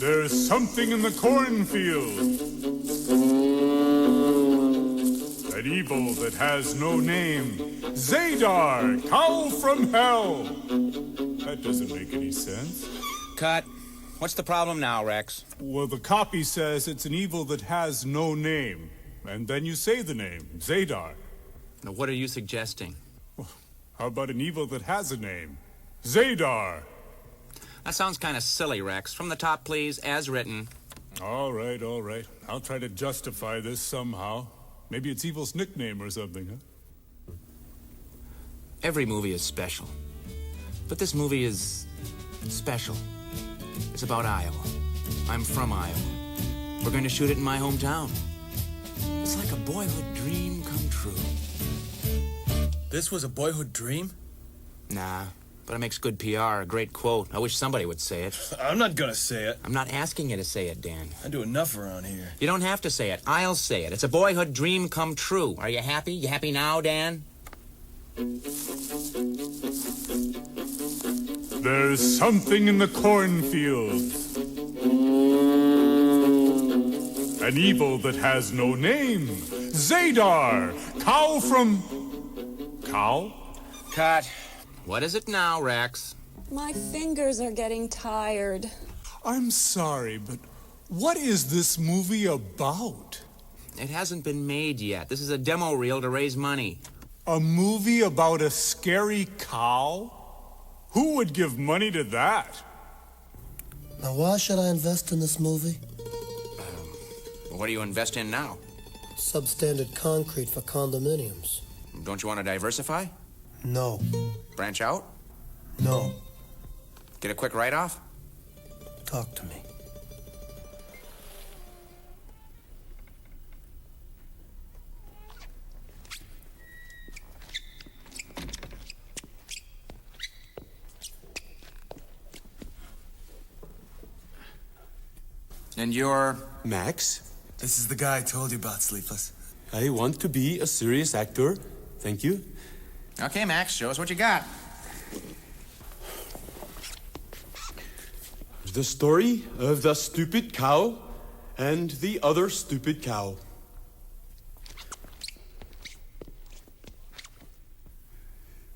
There's something in the cornfield. An evil that has no name. Zadar, cow from hell. That doesn't make any sense. Cut. What's the problem now, Rex? Well, the copy says it's an evil that has no name. And then you say the name, Zadar. Now, what are you suggesting? How about an evil that has a name? Zadar. That sounds kind of silly, Rex. From the top, please, as written. All right, all right. I'll try to justify this somehow. Maybe it's evil's nickname or something, huh? Every movie is special. But this movie is special. It's about Iowa. I'm from Iowa. We're going to shoot it in my hometown. It's like a boyhood dream come true. This was a boyhood dream? Nah, but it makes good PR, a great quote. I wish somebody would say it. I'm not gonna say it. I'm not asking you to say it, Dan. I do enough around here. You don't have to say it. I'll say it. It's a boyhood dream come true. Are you happy? You happy now, Dan? There's something in the cornfields. An evil that has no name. Zadar, cow from... Cow? Cut. What is it now, Rex? My fingers are getting tired. I'm sorry, but what is this movie about? It hasn't been made yet. This is a demo reel to raise money. A movie about a scary cow? Who would give money to that? Now, why should I invest in this movie? What do you invest in now? Substandard concrete for condominiums. Don't you want to diversify? No. Branch out? No. Get a quick write-off? Talk to me. And you're... Max, This is the guy I told you about, Sleepless. I want to be a serious actor. Thank you. Okay, Max, show us what you got. The story of the stupid cow and the other stupid cow.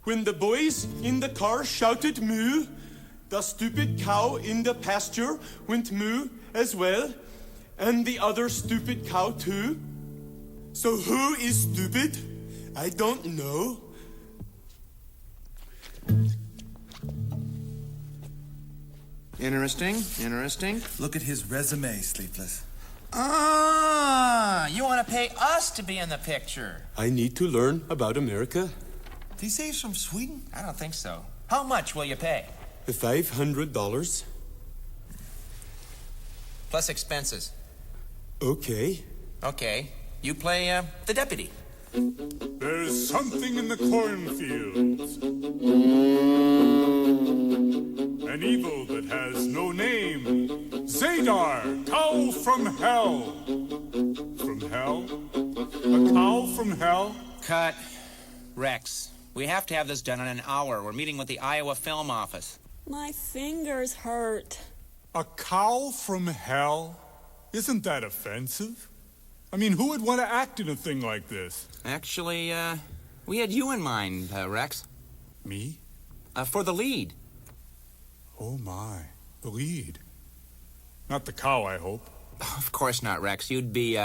When the boys in the car shouted moo, the stupid cow in the pasture went moo as well, and the other stupid cow too. So who is stupid? I don't know. Interesting, interesting. Look at his resume, Sleepless. Ah, you want to pay us to be in the picture? I need to learn about America. Did he say he's from Sweden? I don't think so. How much will you pay? $500. Plus expenses. Okay. Okay, you play the deputy. There's something in the cornfields. An evil that has no name. Zadar, cow from hell. From hell? A cow from hell? Cut. Rex, we have to have this done in an hour. We're meeting with the Iowa Film Office. My fingers hurt. A cow from hell? Isn't that offensive? I mean, who would want to act in a thing like this? Actually, we had you in mind, Rex. Me? For the lead. Oh my, the lead. Not the cow, I hope. Of course not, Rex. You'd be,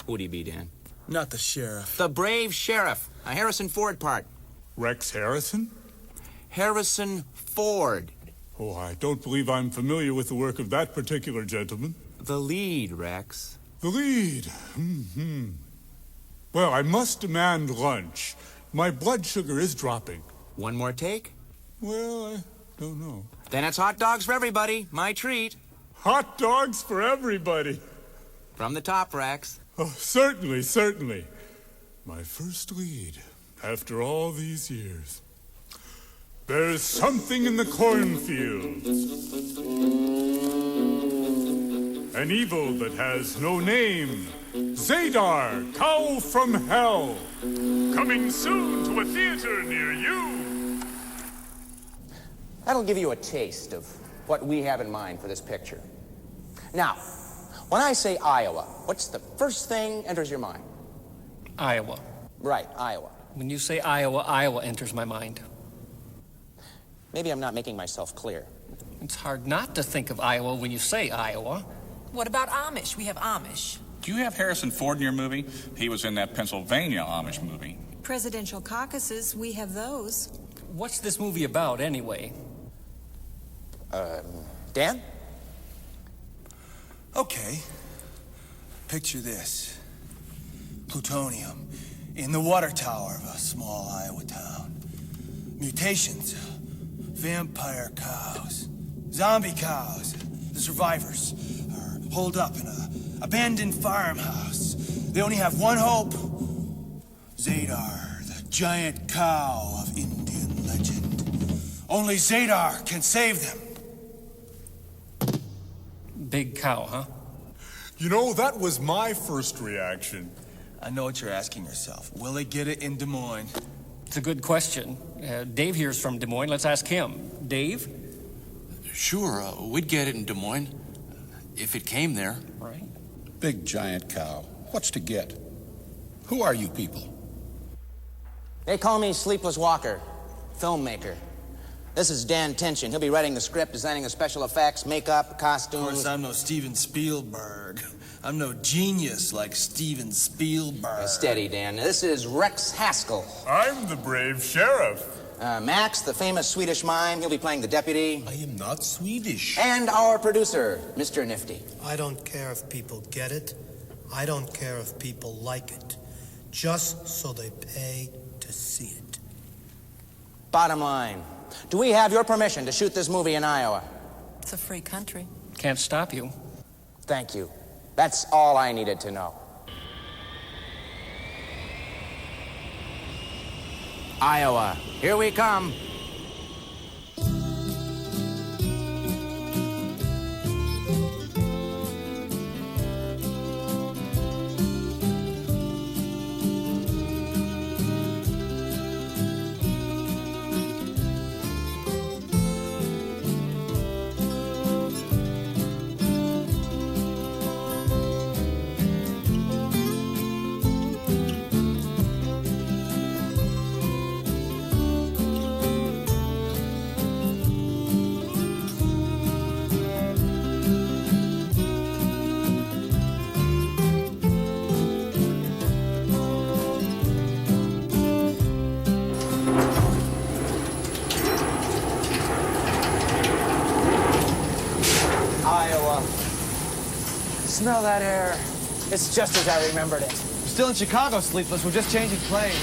who'd he be, Dan? Not the sheriff. The brave sheriff. A Harrison Ford part. Rex Harrison? Harrison Ford. Oh, I don't believe I'm familiar with the work of that particular gentleman. The lead, Rex. The lead. Well, I must demand lunch. My blood sugar is dropping. One more take? Well, I don't know. Then it's hot dogs for everybody. My treat. Hot dogs for everybody. From the top, Rex. Oh, certainly, certainly. My first lead after all these years. There's something in the cornfields. An evil that has no name. Zadar, cow from hell. Coming soon to a theater near you. That'll give you a taste of what we have in mind for this picture. Now, when I say Iowa, what's the first thing enters your mind? Iowa. Right, Iowa. When you say Iowa, Iowa enters my mind. Maybe I'm not making myself clear. It's hard not to think of Iowa when you say Iowa. What about Amish? We have Amish. Do you have Harrison Ford in your movie? He was in that Pennsylvania Amish movie. Presidential caucuses, we have those. What's this movie about, anyway? Dan? Okay. Picture this. Plutonium in the water tower of a small Iowa town. Mutations. Vampire cows. Zombie cows. The survivors are holed up in an abandoned farmhouse. They only have one hope. Zadar, the giant cow of Indian legend. Only Zadar can save them. Big cow, huh? You know, that was my first reaction. I know what you're asking yourself. Will they get it in Des Moines? It's a good question. Dave here's from Des Moines. Let's ask him. Dave? Sure, we'd get it in Des Moines. If it came there. Right. Big giant cow. What's to get? Who are you people? They call me Sleepless Walker, filmmaker. This is Dan Tension. He'll be writing the script, designing the special effects, makeup, Of costumes. course, I'm no Steven Spielberg. I'm no genius like Steven Spielberg. Steady, Dan. This is Rex Haskell. I'm the brave sheriff. Max, the famous Swedish mime. He'll be playing the deputy. I am not Swedish. And our producer, Mr. Nifty. I don't care if people get it. I don't care if people like it. Just so they pay to see it. Bottom line, do we have your permission to shoot this movie in Iowa? It's a free country. Can't stop you. Thank you. That's all I needed to know. Iowa, here we come. Iowa. Smell that air. It's just as I remembered it. Still in Chicago, Sleepless. We're just changing planes.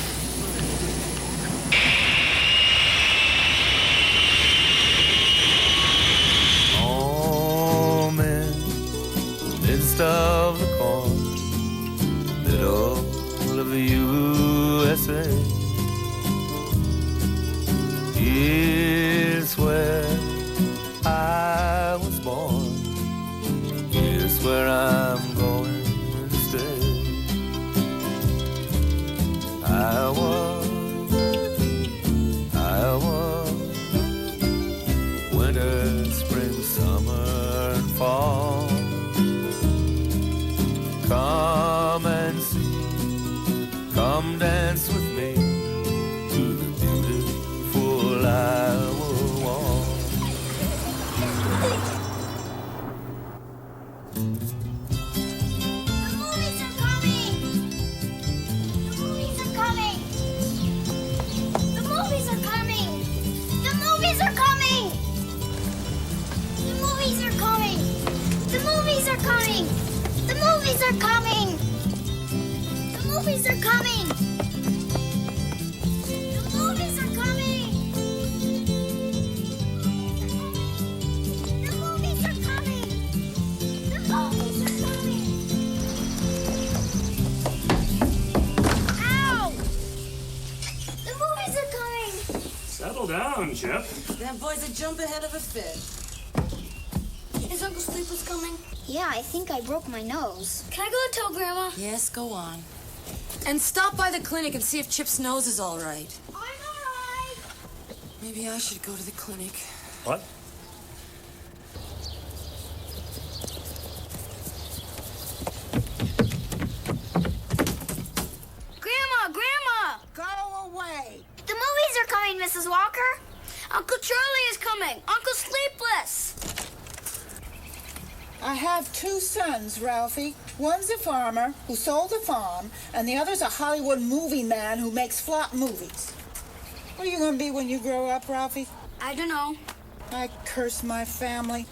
Home in the midst of the corn, middle of the USA. Here's where I was born. Here's where I'm going to stay. Iowa, winter, spring, summer, and fall. Come and see, come dance with me to the beautiful Iowa wall. Settle down, Chip. Them boys a jump ahead of a fit. Is Uncle Sleepless coming? Yeah, I think I broke my nose. Can I go and tell Grandma? Yes, go on. And stop by the clinic and see if Chip's nose is all right. I'm all right. Maybe I should go to the clinic. What? Grandma! Go away. The movies are coming, Mrs. Walker. Uncle Charlie is coming. Uncle Sleepless. I have two sons, Ralphie. One's a farmer who sold the farm, and the other's a Hollywood movie man who makes flop movies. What are you going to be when you grow up, Ralphie? I don't know. I curse my family.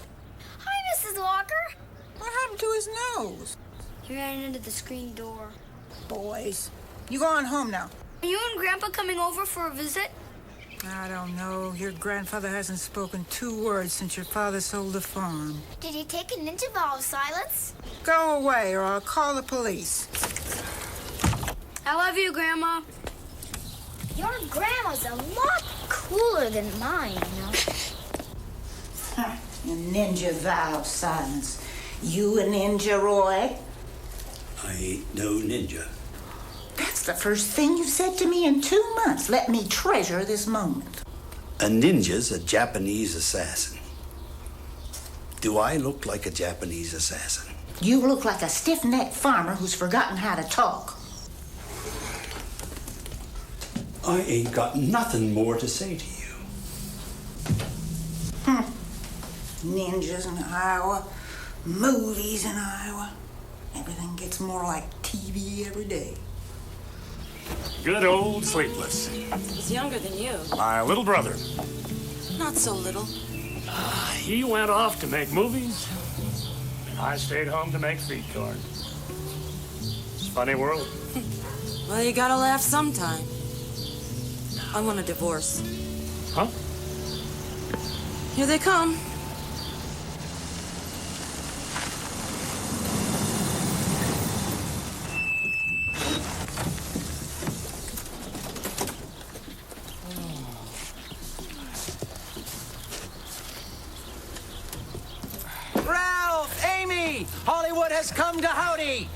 Hi, Mrs. Walker. What happened to his nose? He ran into the screen door. Boys. You go on home now. Are you and Grandpa coming over for a visit? I don't know. Your grandfather hasn't spoken 2 words since your father sold the farm. Did he take a ninja vow of silence? Go away or I'll call the police. I love you, Grandma. Your grandma's a lot cooler than mine, you know. A ninja vow of silence. You a ninja, Roy? I ain't no ninja. That's the first thing you've said to me in 2 months. Let me treasure this moment. A ninja's a Japanese assassin. Do I look like a Japanese assassin? You look like a stiff-necked farmer who's forgotten how to talk. I ain't got nothing more to say to you. Ninjas in Iowa, movies in Iowa. Everything gets more like TV every day. Good old Sleepless. He's younger than you. My little brother. Not so little. He went off to make movies. I stayed home to make feed corn. It's a funny world. Well, you gotta laugh sometime. I want a divorce. Huh? Here they come. Ralph! Amy! Hollywood has come to Howdy!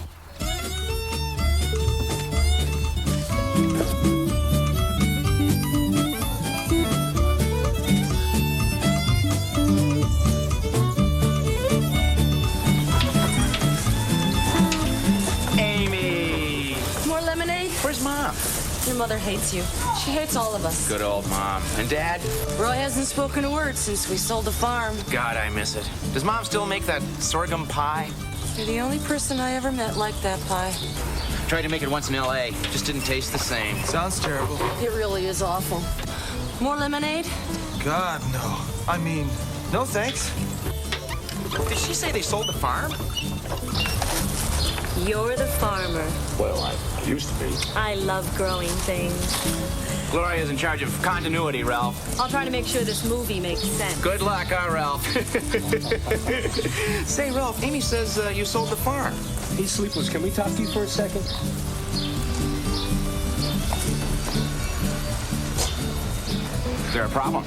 Amy! More lemonade? Where's Mom? Your mother hates you. She hates all of us. Good old Mom. And Dad? Roy hasn't spoken a word since we sold the farm. God, I miss it. Does Mom still make that sorghum pie? You're the only person I ever met like that pie. Tried to make it once in L.A. Just didn't taste the same. Sounds terrible. It really is awful. More lemonade? God, no. I mean, no thanks. Did she say they sold the farm? You're the farmer. Well, I used to be. I love growing things. Gloria's in charge of continuity, Ralph. I'll try to make sure this movie makes sense. Good luck, huh, Ralph? Say, Ralph, Amy says you sold the farm. Hey, Sleepless, can we talk to you for a second? Is there a problem?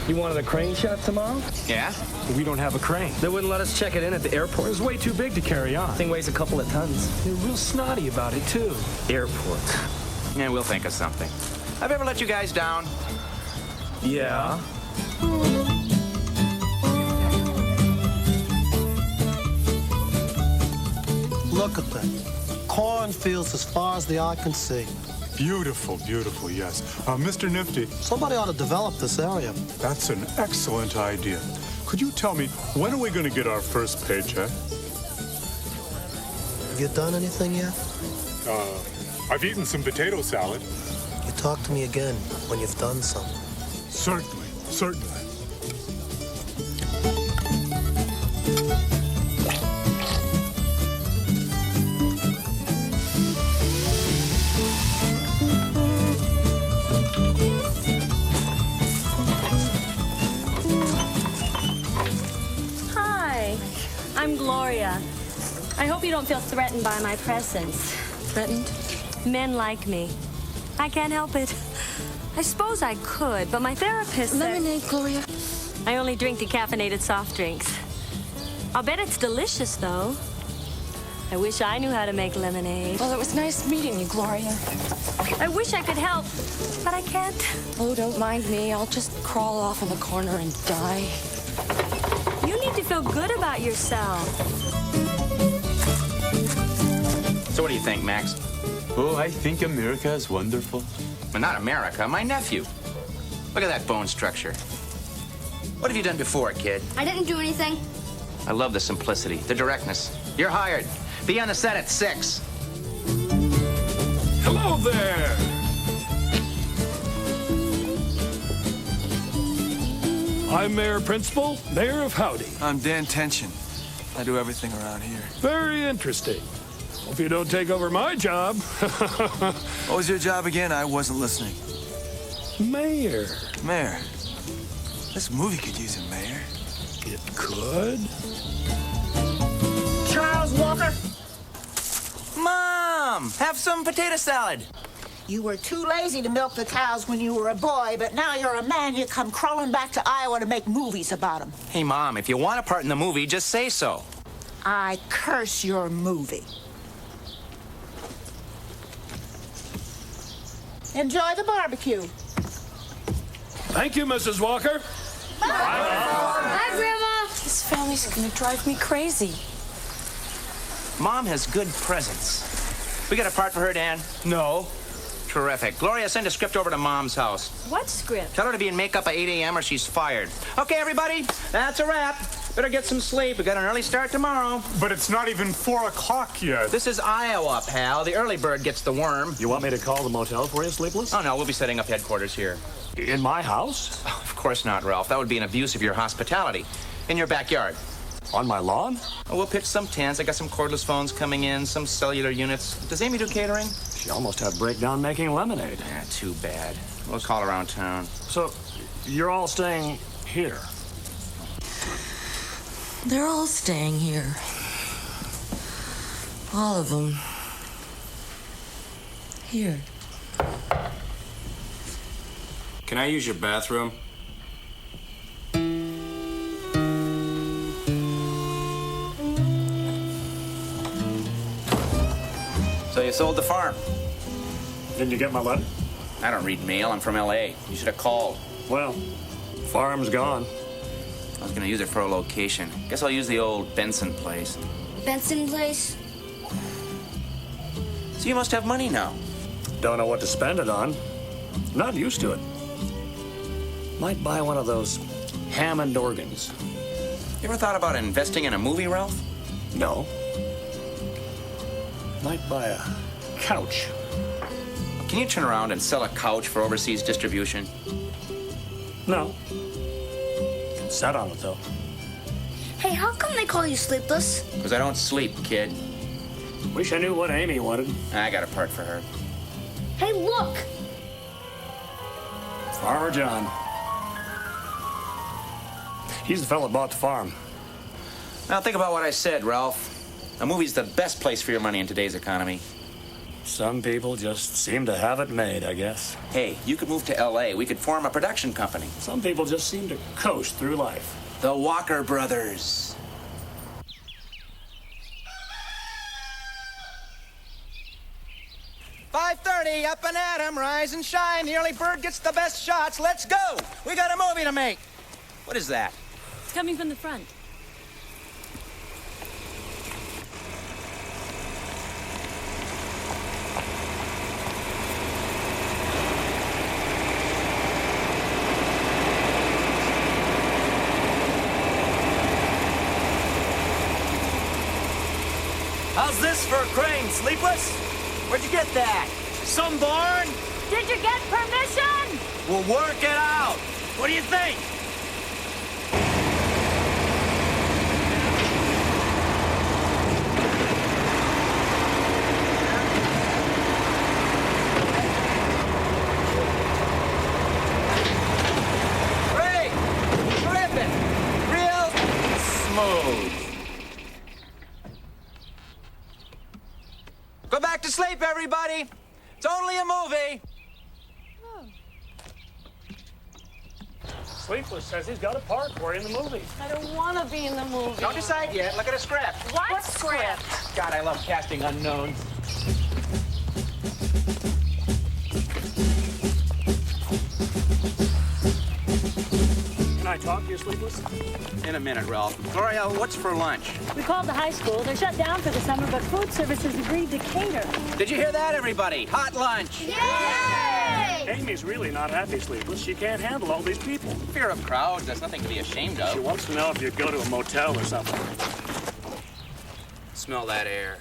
You wanted a crane shot tomorrow? Yeah? We don't have a crane. They wouldn't let us check it in at the airport. It was way too big to carry on. Thing weighs a couple of tons. They're real snotty about it, too. Airport. Yeah, we'll think of something. I've ever let you guys down? Yeah. Look at that. Cornfields as far as the eye can see. Beautiful, beautiful, yes. Mr. Nifty. Somebody ought to develop this area. That's an excellent idea. Could you tell me, when are we going to get our first paycheck? Have you done anything yet? I've eaten some potato salad. You talk to me again when you've done something. Certainly, certainly. Hi, I'm Gloria. I hope you don't feel threatened by my presence. Threatened? Men like me. I can't help it. I suppose I could, but my therapist said... Lemonade, Gloria. I only drink decaffeinated soft drinks. I'll bet it's delicious, though. I wish I knew how to make lemonade. Well, it was nice meeting you, Gloria. I wish I could help, but I can't. Oh, don't mind me. I'll just crawl off in the corner and die. You need to feel good about yourself. So what do you think, Max? Oh, I think America is wonderful. Well, not America, my nephew. Look at that bone structure. What have you done before, kid? I didn't do anything. I love the simplicity, the directness. You're hired. Be on the set at 6. Hello there. I'm Mayor Principal, Mayor of Howdy. I'm Dan Tension. I do everything around here. Very interesting. Hope you don't take over my job. What was your job again? I wasn't listening. Mayor. Mayor. This movie could use a mayor. It could. Charles Walker? Mom, have some potato salad. You were too lazy to milk the cows when you were a boy, but now you're a man. You come crawling back to Iowa to make movies about them. Hey, Mom, if you want a part in the movie, just say so. I curse your movie. Enjoy the barbecue. Thank you, Mrs. Walker. Hi, Grandma. This family's gonna drive me crazy. Mom has good presence. We got a part for her, Dan? No. Terrific. Gloria, send a script over to Mom's house. What script? Tell her to be in makeup at 8 a.m. or she's fired. Okay, everybody, that's a wrap. Better get some sleep. We got an early start tomorrow. But it's not even 4 o'clock yet. This is Iowa, pal. The early bird gets the worm. You want me to call the motel for you, Sleepless? Oh, no, we'll be setting up headquarters here. In my house? Oh, of course not, Ralph. That would be an abuse of your hospitality. In your backyard. On my lawn? Oh, we'll pitch some tents. I got some cordless phones coming in, some cellular units. Does Amy do catering? She almost had breakdown making lemonade. Yeah, too bad. We'll call around town. So, you're all staying here? They're all staying here. All of them. Here. Can I use your bathroom? So you sold the farm? Didn't you get my letter? I don't read mail. I'm from L.A. You should have called. Well, farm's gone. I was going to use it for a location. Guess I'll use the old Benson place. Benson place? So you must have money now. Don't know what to spend it on. Not used to it. Might buy one of those Hammond organs. You ever thought about investing in a movie, Ralph? No. Might buy a couch. Can you turn around and sell a couch for overseas distribution? No. Sat on it, though. Hey, how come they call you Sleepless? Because I don't sleep, kid. Wish I knew what Amy wanted. I got a part for her. Hey, look! Farmer John. He's the fellow that bought the farm. Now think about what I said, Ralph. A movie's the best place for your money in today's economy. Some people just seem to have it made, I guess. Hey, you could move to L.A. We could form a production company. Some people just seem to coast through life. The Walker Brothers. $5:30, up and at 'em, rise and shine. The early bird gets the best shots. Let's go. We got a movie to make. What is that? It's coming from the front. How's this for a crane, Sleepless? Where'd you get that? Some barn? Did you get permission? We'll work it out. What do you think? Great! Terrific! Real smooth. Go back to sleep, everybody. It's only a movie. Oh. Sleepless says he's got a part for you in the movie. I don't want to be in the movie. Don't decide yet. Look at a script. What script? God, I love casting unknowns. Can I talk to you, Sleepless? In a minute, Ralph. Gloria, what's for lunch? We called the high school. They're shut down for the summer, but food services agreed to cater. Did you hear that, everybody? Hot lunch. Yay! Amy's really not happy, Sleepless. She can't handle all these people. Fear of crowds. That's nothing to be ashamed of. She wants to know if you go to a motel or something. Smell that air.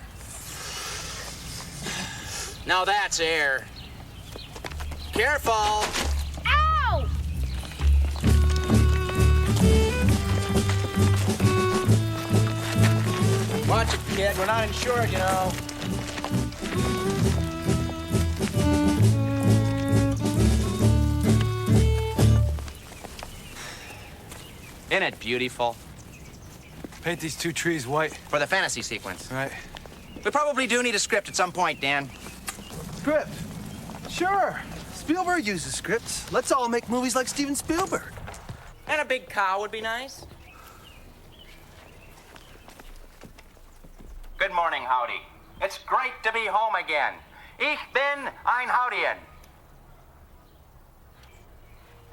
Now that's air. Careful! Ow! Watch it, kid. We're not insured, you know. Isn't it beautiful? Paint these two trees white. For the fantasy sequence. Right. We probably do need a script at some point, Dan. Script? Sure. Spielberg uses scripts. Let's all make movies like Steven Spielberg. And a big cow would be nice. Good morning, Howdy. It's great to be home again. Ich bin ein Howdien.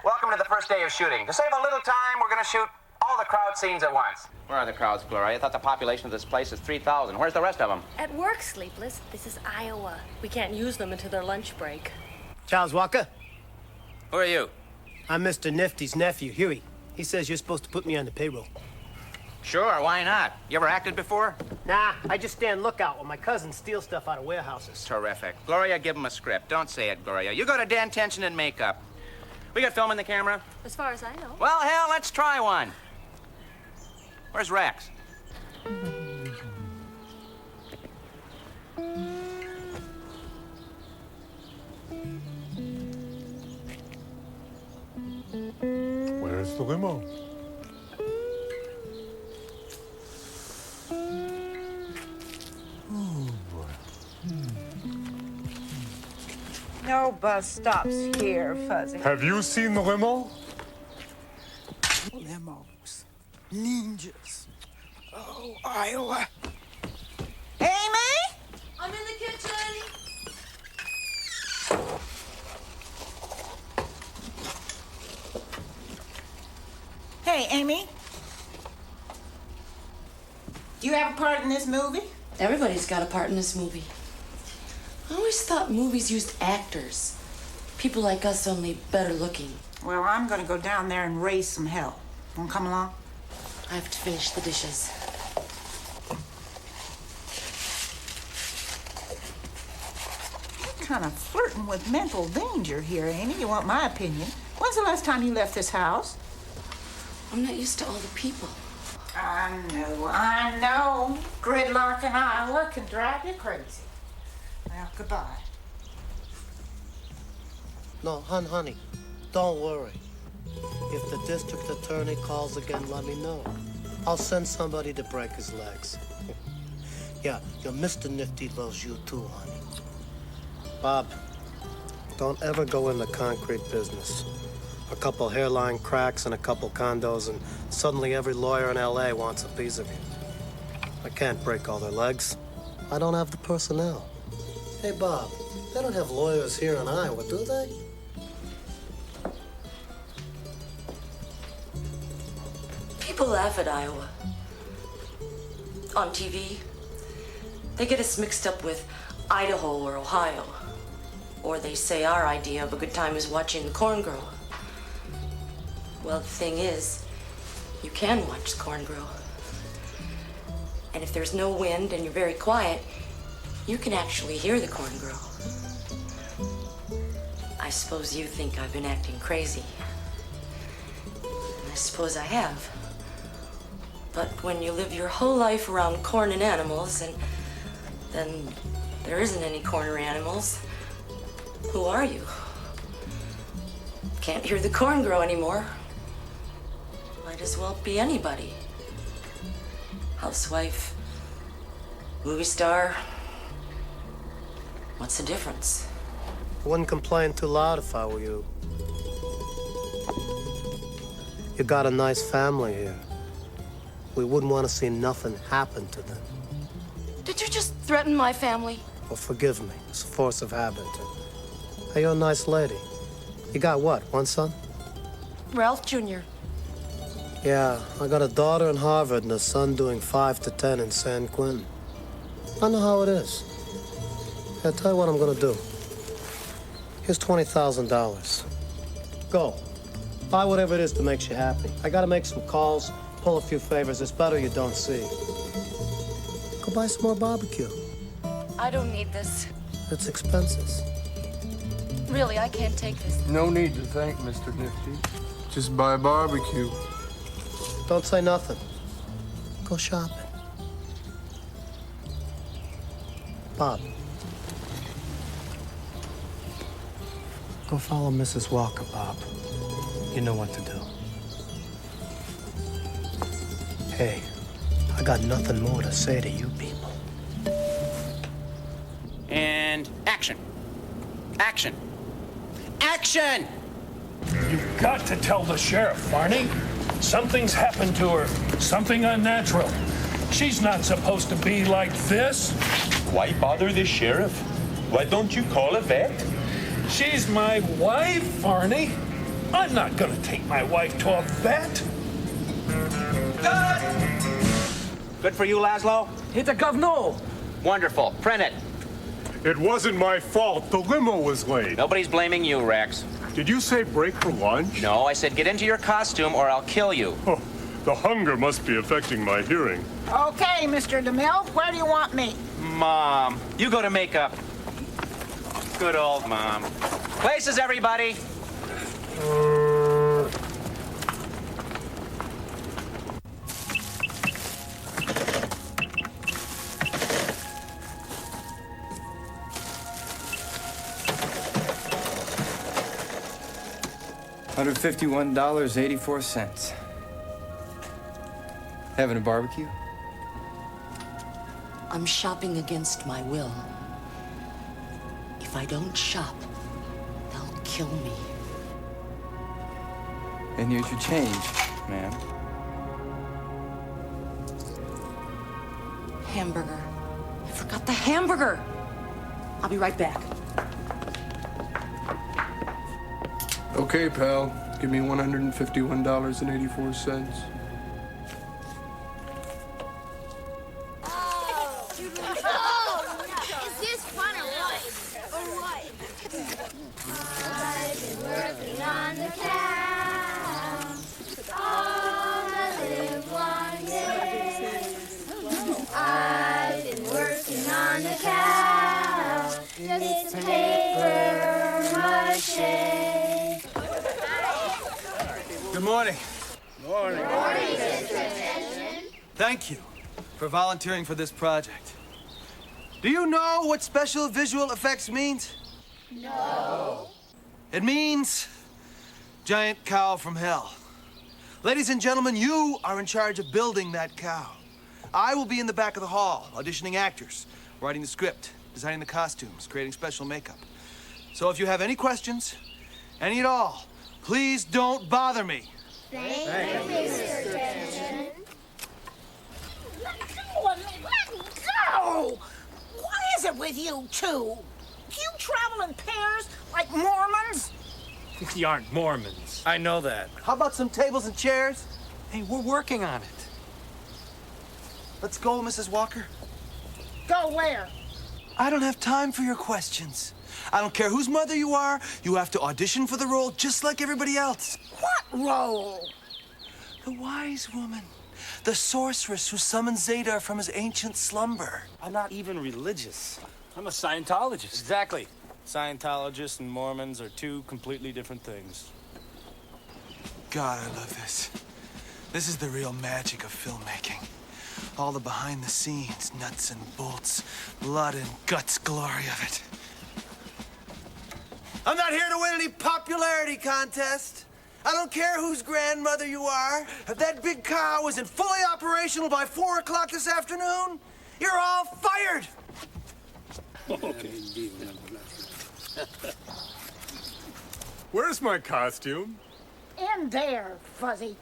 Welcome to the first day of shooting. To save a little time, we're going to shoot all the crowd scenes at once. Where are the crowds, Gloria? I thought the population of this place is 3,000. Where's the rest of them? At work, Sleepless. This is Iowa. We can't use them until their lunch break. Charles Walker, Who are you? I'm Mr. Nifty's nephew, Huey. He says you're supposed to put me on the payroll. Sure, why not? You ever acted before? Nah, I just stand lookout when my cousins steal stuff out of warehouses. Terrific. Gloria, give him a script. Don't say it, Gloria. You go to Dan Tension and makeup. We got film in the camera? As far as I know. Well, hell, let's try one. Where's Rex? Where's the limo? Oh, boy. No bus stops here, Fuzzy. Have you seen the limo? Limos. Ninjas. Oh, Iowa. Amy? I'm in the kitchen. Hey, Amy. Do you have a part in this movie? Everybody's got a part in this movie. I always thought movies used actors. People like us, only better looking. Well, I'm gonna go down there and raise some hell. Wanna come along? I have to finish the dishes. You're kind of flirting with mental danger here, Amy. You want my opinion? When's the last time you left this house? I'm not used to all the people. I know. Gridlock in Iowa can drive you crazy. Well, goodbye. No, honey, don't worry. If the district attorney calls again, let me know. I'll send somebody to break his legs. Yeah, your Mr. Nifty loves you too, honey. Bob, don't ever go in the concrete business. A couple hairline cracks and a couple condos, and suddenly every lawyer in L.A. wants a piece of you. I can't break all their legs. I don't have the personnel. Hey, Bob, they don't have lawyers here in Iowa, do they? People laugh at Iowa. On TV, they get us mixed up with Idaho or Ohio. Or they say our idea of a good time is watching the corn grow. Well, the thing is, you can watch the corn grow. And if there's no wind and you're very quiet, you can actually hear the corn grow. I suppose you think I've been acting crazy. And I suppose I have. But when you live your whole life around corn and animals, and then there isn't any corn or animals, who are you? Can't hear the corn grow anymore. Might as well be anybody. Housewife, movie star. What's the difference? I wouldn't complain too loud if I were you. You got a nice family here. We wouldn't want to see nothing happen to them. Did you just threaten my family? Well, forgive me. It's a force of habit. Hey, you're a nice lady. You got what, one son? Ralph Jr. Yeah, I got a daughter in Harvard and a son doing 5 to 10 in San Quentin. I know how it is. I'll tell you what I'm gonna do. Here's $20,000. Go. Buy whatever it is that makes you happy. I gotta make some calls, pull a few favors. It's better you don't see. Go buy some more barbecue. I don't need this. It's expenses. Really, I can't take this. No need to thank Mr. Nifty. Just buy barbecue. Don't say nothing. Go shopping. Bob. Go follow Mrs. Walker, Bob. You know what to do. Hey, I got nothing more to say to you people. And action. Action. Action! You've got to tell the sheriff, Barney. Something's happened to her. Something unnatural. She's not supposed to be like this. Why bother the sheriff? Why don't you call a vet? She's my wife, Barney. I'm not gonna take my wife to a vet. Good for you, Laszlo. Hit the governor. Wonderful. Print it. It wasn't my fault. The limo was late. Nobody's blaming you, Rex. Did you say break for lunch? No, I said get into your costume or I'll kill you. Oh, the hunger must be affecting my hearing. Okay, Mr. DeMille, where do you want me? Mom, you go to makeup. Good old Mom. Places, everybody. $151.84. Having a barbecue? I'm shopping against my will. If I don't shop, they'll kill me. And here's your change, ma'am. Hamburger. I forgot the hamburger. I'll be right back. Okay, pal. Give me $151.84. Is this fun or what? I've been working on the cow all my live one day. I've been working on the cow. It's paper mache. Good morning. Morning. Thank you for volunteering for this project. Do you know what special visual effects means? No. It means giant cow from hell. Ladies and gentlemen, you are in charge of building that cow. I will be in the back of the hall, auditioning actors, writing the script, designing the costumes, creating special makeup. So if you have any questions, any at all, please don't bother me. Thank you, Mr. Tension. Let me go! What is it with you two? Do you travel in pairs like Mormons? We aren't Mormons. I know that. How about some tables and chairs? Hey, we're working on it. Let's go, Mrs. Walker. Go where? I don't have time for your questions. I don't care whose mother you are, you have to audition for the role just like everybody else. What role? The wise woman. The sorceress who summoned Zadar from his ancient slumber. I'm not even religious. I'm a Scientologist. Exactly. Scientologists and Mormons are two completely different things. God, I love this. This is the real magic of filmmaking. All the behind the scenes, nuts and bolts, blood and guts glory of it. I'm not here to win any popularity contest. I don't care whose grandmother you are. If that big cow isn't fully operational by 4 o'clock this afternoon, you're all fired. Okay. Where's my costume? In there, Fuzzy.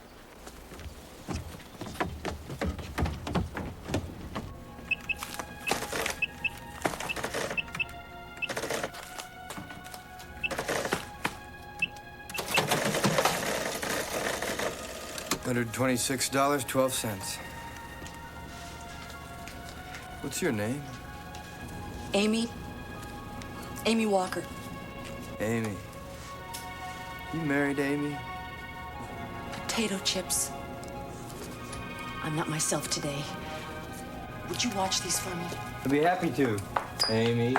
$126.12. What's your name? Amy Walker. Amy. You married Amy? Potato chips. I'm not myself today. Would you watch these for me? I'd be happy to, Amy.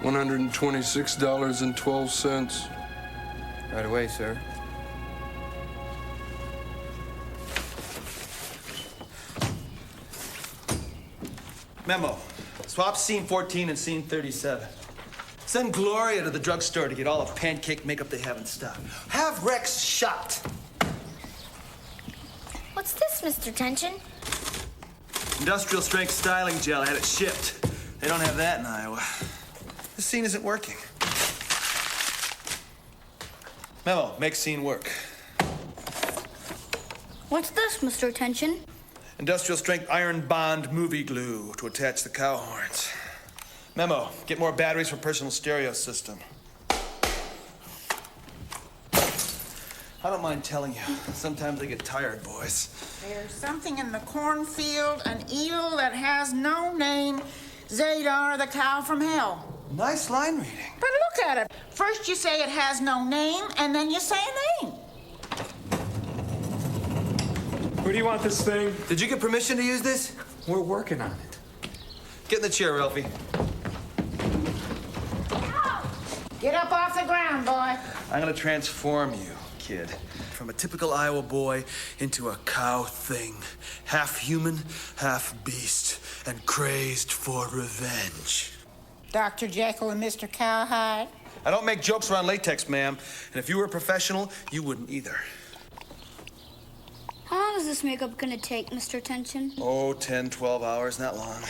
$126.12. Right away, sir. Memo. Swap scene 14 and scene 37. Send Gloria to the drugstore to get all the pancake makeup they have in stock. Have Rex shot. What's this, Mr. Tension? Industrial strength styling gel. I had it shipped. They don't have that in Iowa. This scene isn't working. Memo, make scene work. What's this, Mr. Tension? Industrial strength iron bond movie glue to attach the cow horns. Memo, get more batteries for personal stereo system. I don't mind telling you, sometimes I get tired, boys. There's something in the cornfield, an eel that has no name, Zadar, the cow from hell. Nice line reading. But look at it. First you say it has no name, and then you say a name. Where do you want this thing? Did you get permission to use this? We're working on it. Get in the chair, Ralphie. Get up off the ground, boy. I'm gonna transform you, kid, from a typical Iowa boy into a cow thing. Half human, half beast, and crazed for revenge. Dr. Jekyll and Mr. Cowhide. I don't make jokes around latex, ma'am. And if you were a professional, you wouldn't either. How long is this makeup gonna take, Mr. Tension? Oh, 10, 12 hours, not long.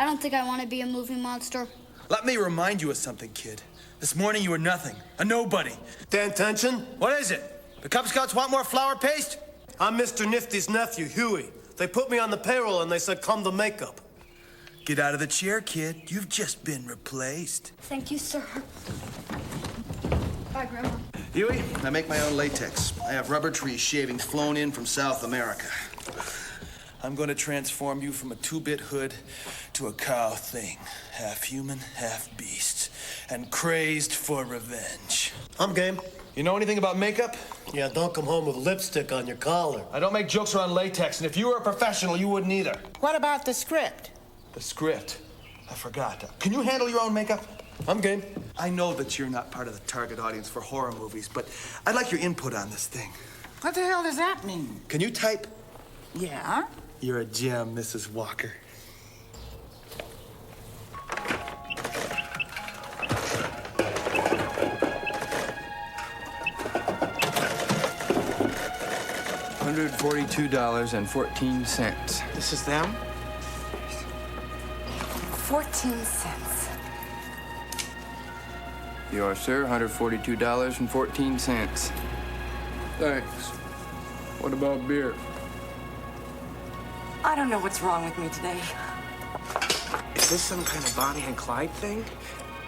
I don't think I want to be a movie monster. Let me remind you of something, kid. This morning you were nothing, a nobody. Dan Tension? What is it? The Cub Scouts want more flour paste? I'm Mr. Nifty's nephew, Huey. They put me on the payroll and they said come to makeup. Get out of the chair, kid. You've just been replaced. Thank you, sir. Bye, Grandma. Huey, I make my own latex. I have rubber tree shavings flown in from South America. I'm going to transform you from a two-bit hood to a cow thing. Half human, half beast. And crazed for revenge. I'm game. You know anything about makeup? Yeah, don't come home with lipstick on your collar. I don't make jokes around latex, and if you were a professional, you wouldn't either. What about the script? The script? I forgot. Can you handle your own makeup? I'm game. I know that you're not part of the target audience for horror movies, but I'd like your input on this thing. What the hell does that mean? Can you type? Yeah? You're a gem, Mrs. Walker. $142.14. This is them? 14 cents. Yours, sir, $142.14. Thanks. What about beer? I don't know what's wrong with me today. Is this some kind of Bonnie and Clyde thing?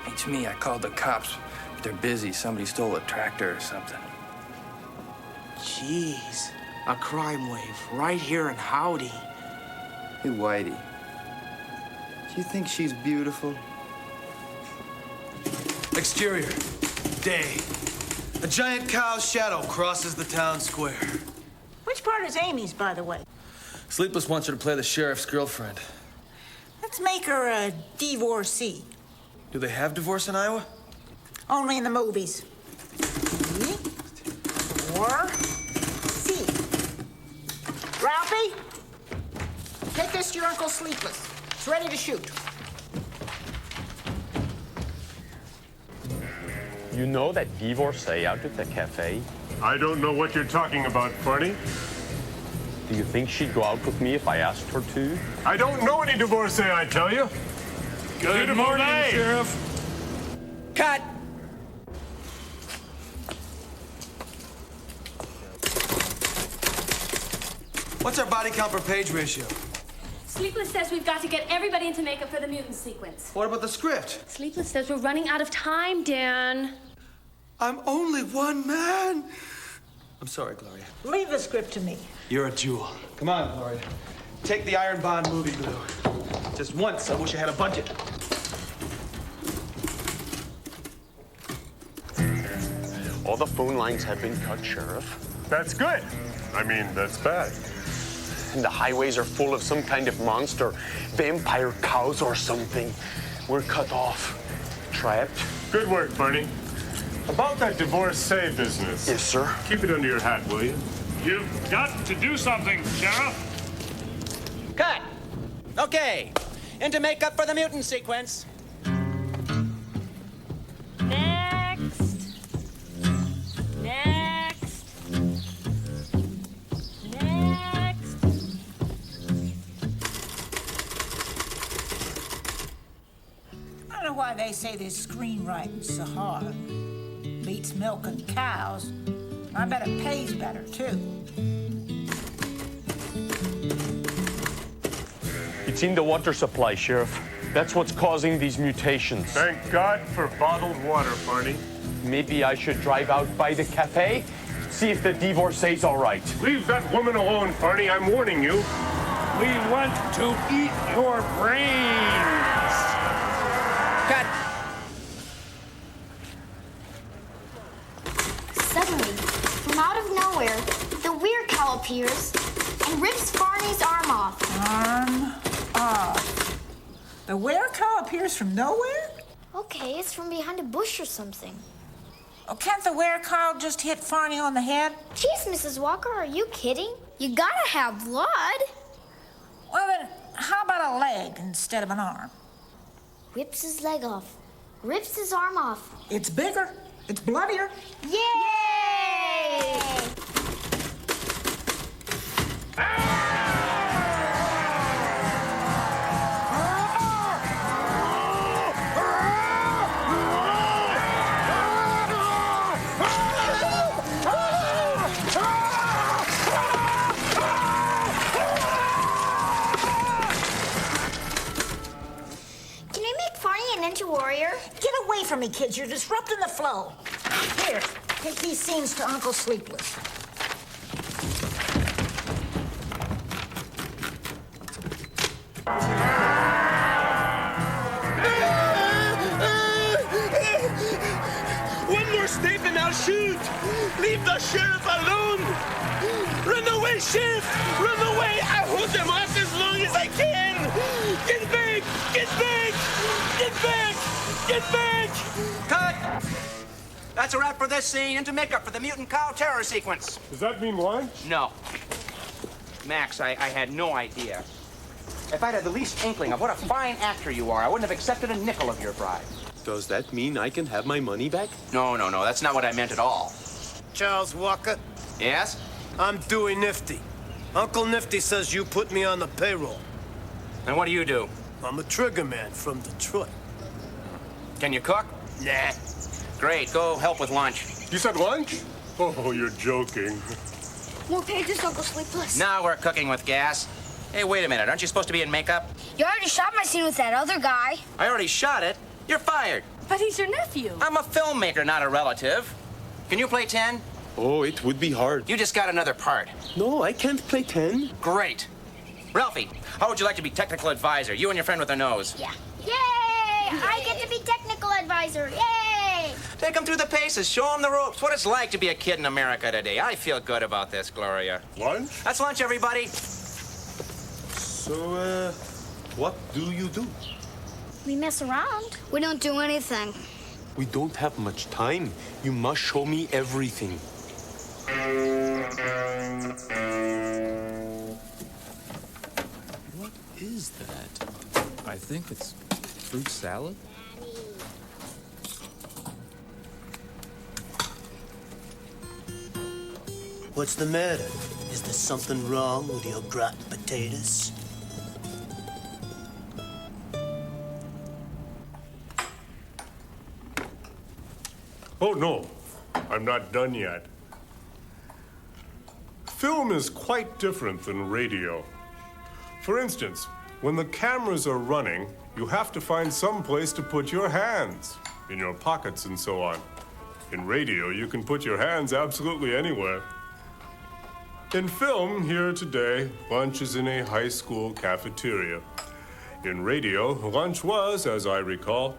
It's me. I called the cops. But they're busy. Somebody stole a tractor or something. Jeez. A crime wave right here in Howdy. Hey, Whitey. Do you think she's beautiful? Exterior. Day. A giant cow's shadow crosses the town square. Which part is Amy's, by the way? Sleepless wants her to play the sheriff's girlfriend. Let's make her a divorcee. Do they have divorce in Iowa? Only in the movies. Divorcee. Ralphie, take this to your Uncle Sleepless. It's ready to shoot. You know that divorcee out at the cafe? I don't know what you're talking about, Barney. Do you think she'd go out with me if I asked her to? I don't know any divorcee, I tell you. Good morning, Sheriff. Cut! What's our body count per page ratio? Sleepless says we've got to get everybody into makeup for the mutant sequence. What about the script? Sleepless says we're running out of time, Dan. I'm only one man. I'm sorry, Gloria. Leave the script to me. You're a jewel. Come on, Gloria. Take the Iron Bond movie glue. Just once, I wish I had a budget. All the phone lines have been cut, Sheriff. That's good. I mean, that's bad. And the highways are full of some kind of monster, vampire cows or something. We're cut off, trapped. Good work, Barney. About that divorcee business. Yes, sir. Keep it under your hat, will you? You've got to do something, Sheriff. Cut. Okay. Into makeup for the mutant sequence. Next. I don't know why they say this screenwriting's so hard. Beats milking cows. I bet it pays better, too. It's in the water supply, Sheriff. That's what's causing these mutations. Thank God for bottled water, Barney. Maybe I should drive out by the cafe, see if the divorcee's all right. Leave that woman alone, Barney. I'm warning you. We want to eat your brains. Cut. Suddenly, from out of nowhere, the weird cow appears and rips Barney's arm off. Arm off. The were-cow appears from nowhere? Okay, it's from behind a bush or something. Oh, can't the were-cow just hit Farney on the head? Jeez, Mrs. Walker, are you kidding? You gotta have blood. Well, then, how about a leg instead of an arm? Rips his leg off. Rips his arm off. It's bigger. It's bloodier. Yay! Can we make Farney a ninja warrior? Get away from me, kids. You're disrupting the flow. Here, take these scenes to Uncle Sleepless. One more step and I'll shoot. Leave the sheriff alone. Run away, sheriff. Run away. I'll hold them off as long as I can. Get back. Get back. Get back. Get back. Cut! That's a wrap for this scene. Into makeup for the mutant cow terror sequence. Does that mean lunch? No. Max, I had no idea. If I'd had the least inkling of what a fine actor you are, I wouldn't have accepted a nickel of your bribe. Does that mean I can have my money back? No, that's not what I meant at all. Charles Walker, Yes? I'm Dewey Nifty. Uncle Nifty says you put me on the payroll. And what do you do? I'm a trigger man from Detroit. Can you cook? Nah. Great, go help with lunch. You said lunch? Oh, you're joking. More pages, Uncle Sleepless. Now we're cooking with gas. Hey, wait a minute. Aren't you supposed to be in makeup? You already shot my scene with that other guy. I already shot it. You're fired. But he's your nephew. I'm a filmmaker, not a relative. Can you play 10? Oh, it would be hard. You just got another part. No, I can't play 10. Great. Ralphie, how would you like to be technical advisor? You and your friend with the nose. Yeah. Yay! I get to be technical advisor. Yay! Take him through the paces. Show him the ropes. What it's like to be a kid in America today. I feel good about this, Gloria. Lunch? That's lunch, everybody. So, what do you do? We mess around. We don't do anything. We don't have much time. You must show me everything. What is that? I think it's fruit salad. What's the matter? Is there something wrong with your gratin potatoes? Oh, no. I'm not done yet. Film is quite different than radio. For instance, when the cameras are running, you have to find some place to put your hands, in your pockets and so on. In radio, you can put your hands absolutely anywhere. In film, here today, lunch is in a high school cafeteria. In radio, lunch was, as I recall,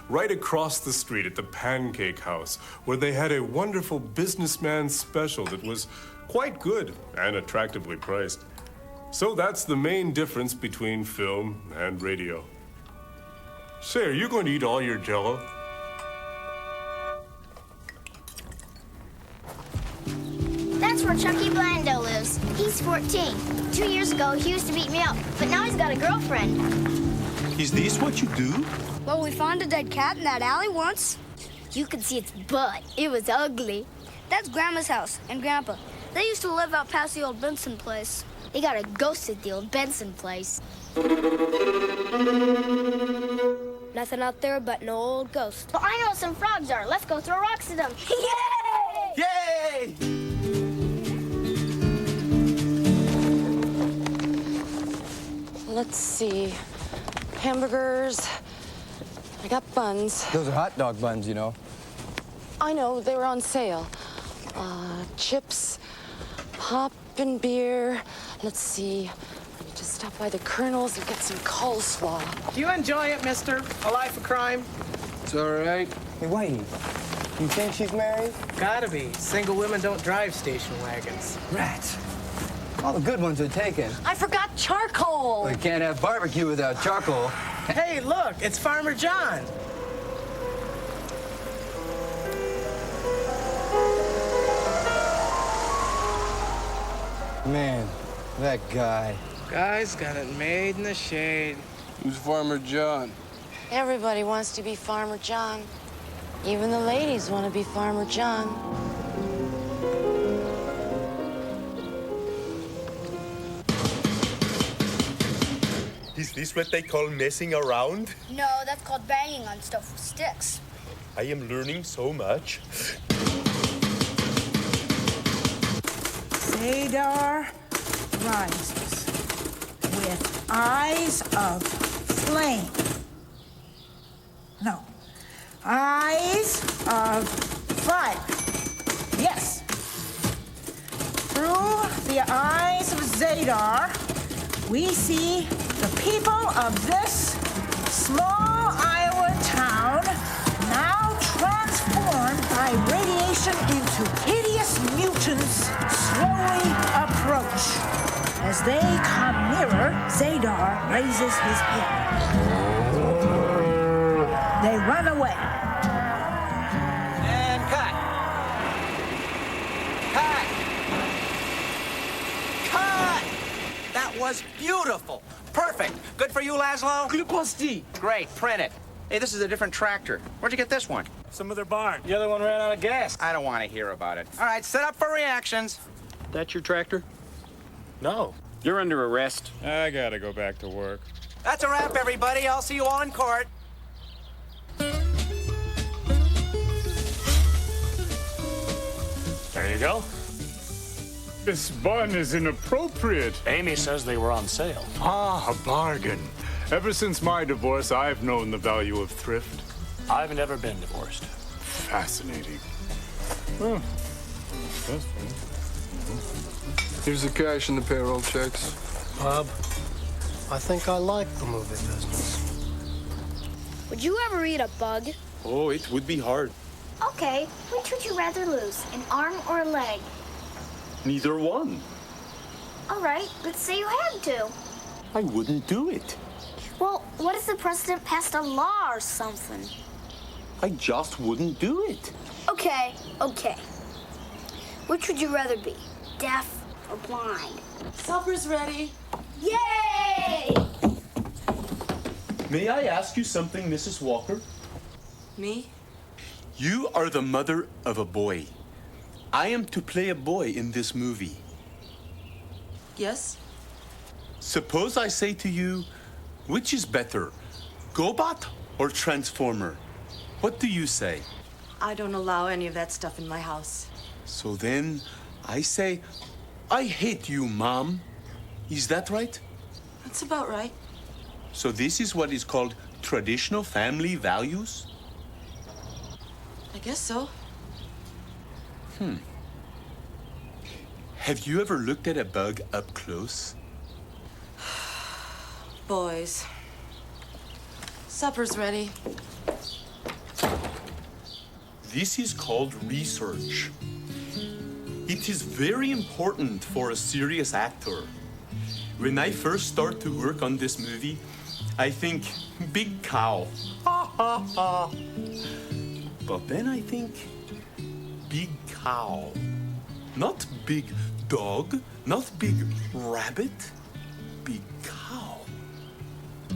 right across the street at the Pancake House, where they had a wonderful businessman special that was quite good and attractively priced. So that's the main difference between film and radio. Say, are you going to eat all your Jell-O? That's where Chucky Blando lives. He's 14. 2 years ago, he used to beat me up, but now he's got a girlfriend. Is this what you do? Well, we found a dead cat in that alley once. You could see its butt. It was ugly. That's Grandma's house and Grandpa. They used to live out past the old Benson place. They got a ghost at the old Benson place. Nothing out there but an old ghost. Well, I know some frogs are. Let's go throw rocks at them. Yay! Yay! Let's see. Hamburgers. I got buns. Those are hot dog buns, you know. I know, they were on sale. Chips, pop and beer. Let's see. I need to stop by the Colonel's and get some coleslaw. Do you enjoy it, mister? A life of crime? It's all right. Hey, wait. You think she's married? Gotta be. Single women don't drive station wagons. Rats. All the good ones are taken. I forgot charcoal. We can't have barbecue without charcoal. Hey, look, it's Farmer John. Man, that guy. Guy's got it made in the shade. Who's Farmer John? Everybody wants to be Farmer John. Even the ladies want to be Farmer John. Is this what they call messing around? No, that's called banging on stuff with sticks. I am learning so much. Zadar rises with eyes of flame. No, eyes of fire. Yes. Through the eyes of Zadar, we see the people of this small Iowa town, now transformed by radiation into hideous mutants, slowly approach. As they come nearer, Zadar raises his head. They run away. And cut. Cut. Cut. That was beautiful. Perfect. Good for you, Laszlo? Great. Print it. Hey, this is a different tractor. Where'd you get this one? Some other barn. The other one ran out of gas. I don't want to hear about it. All right, set up for reactions. That's your tractor? No. You're under arrest. I gotta go back to work. That's a wrap, everybody. I'll see you all in court. There you go. This bun is inappropriate. Amy says they were on sale. Ah, a bargain. Ever since my divorce, I've known the value of thrift. I've never been divorced. Fascinating. Oh. Here's the cash and the payroll checks. Bob, I think I like the movie business. Would you ever eat a bug? Oh, it would be hard. Okay, which would you rather lose, an arm or a leg? Neither one. All right, let's say you had to. I wouldn't do it. Well, what if the president passed a law or something? I just wouldn't do it. Okay. Which would you rather be, deaf or blind? Supper's ready. Yay! May I ask you something, Mrs. Walker? Me? You are the mother of a boy. I am to play a boy in this movie. Yes? Suppose I say to you, which is better, GoBot or Transformer? What do you say? I don't allow any of that stuff in my house. So then I say, I hate you, Mom. Is that right? That's about right. So this is what is called traditional family values? I guess so. Have you ever looked at a bug up close? Boys, supper's ready. This is called research. It is very important for a serious actor. When I first start to work on this movie, I think, big cow. Ha ha ha. But then I think, big cow. Not big dog, not big rabbit, big cow.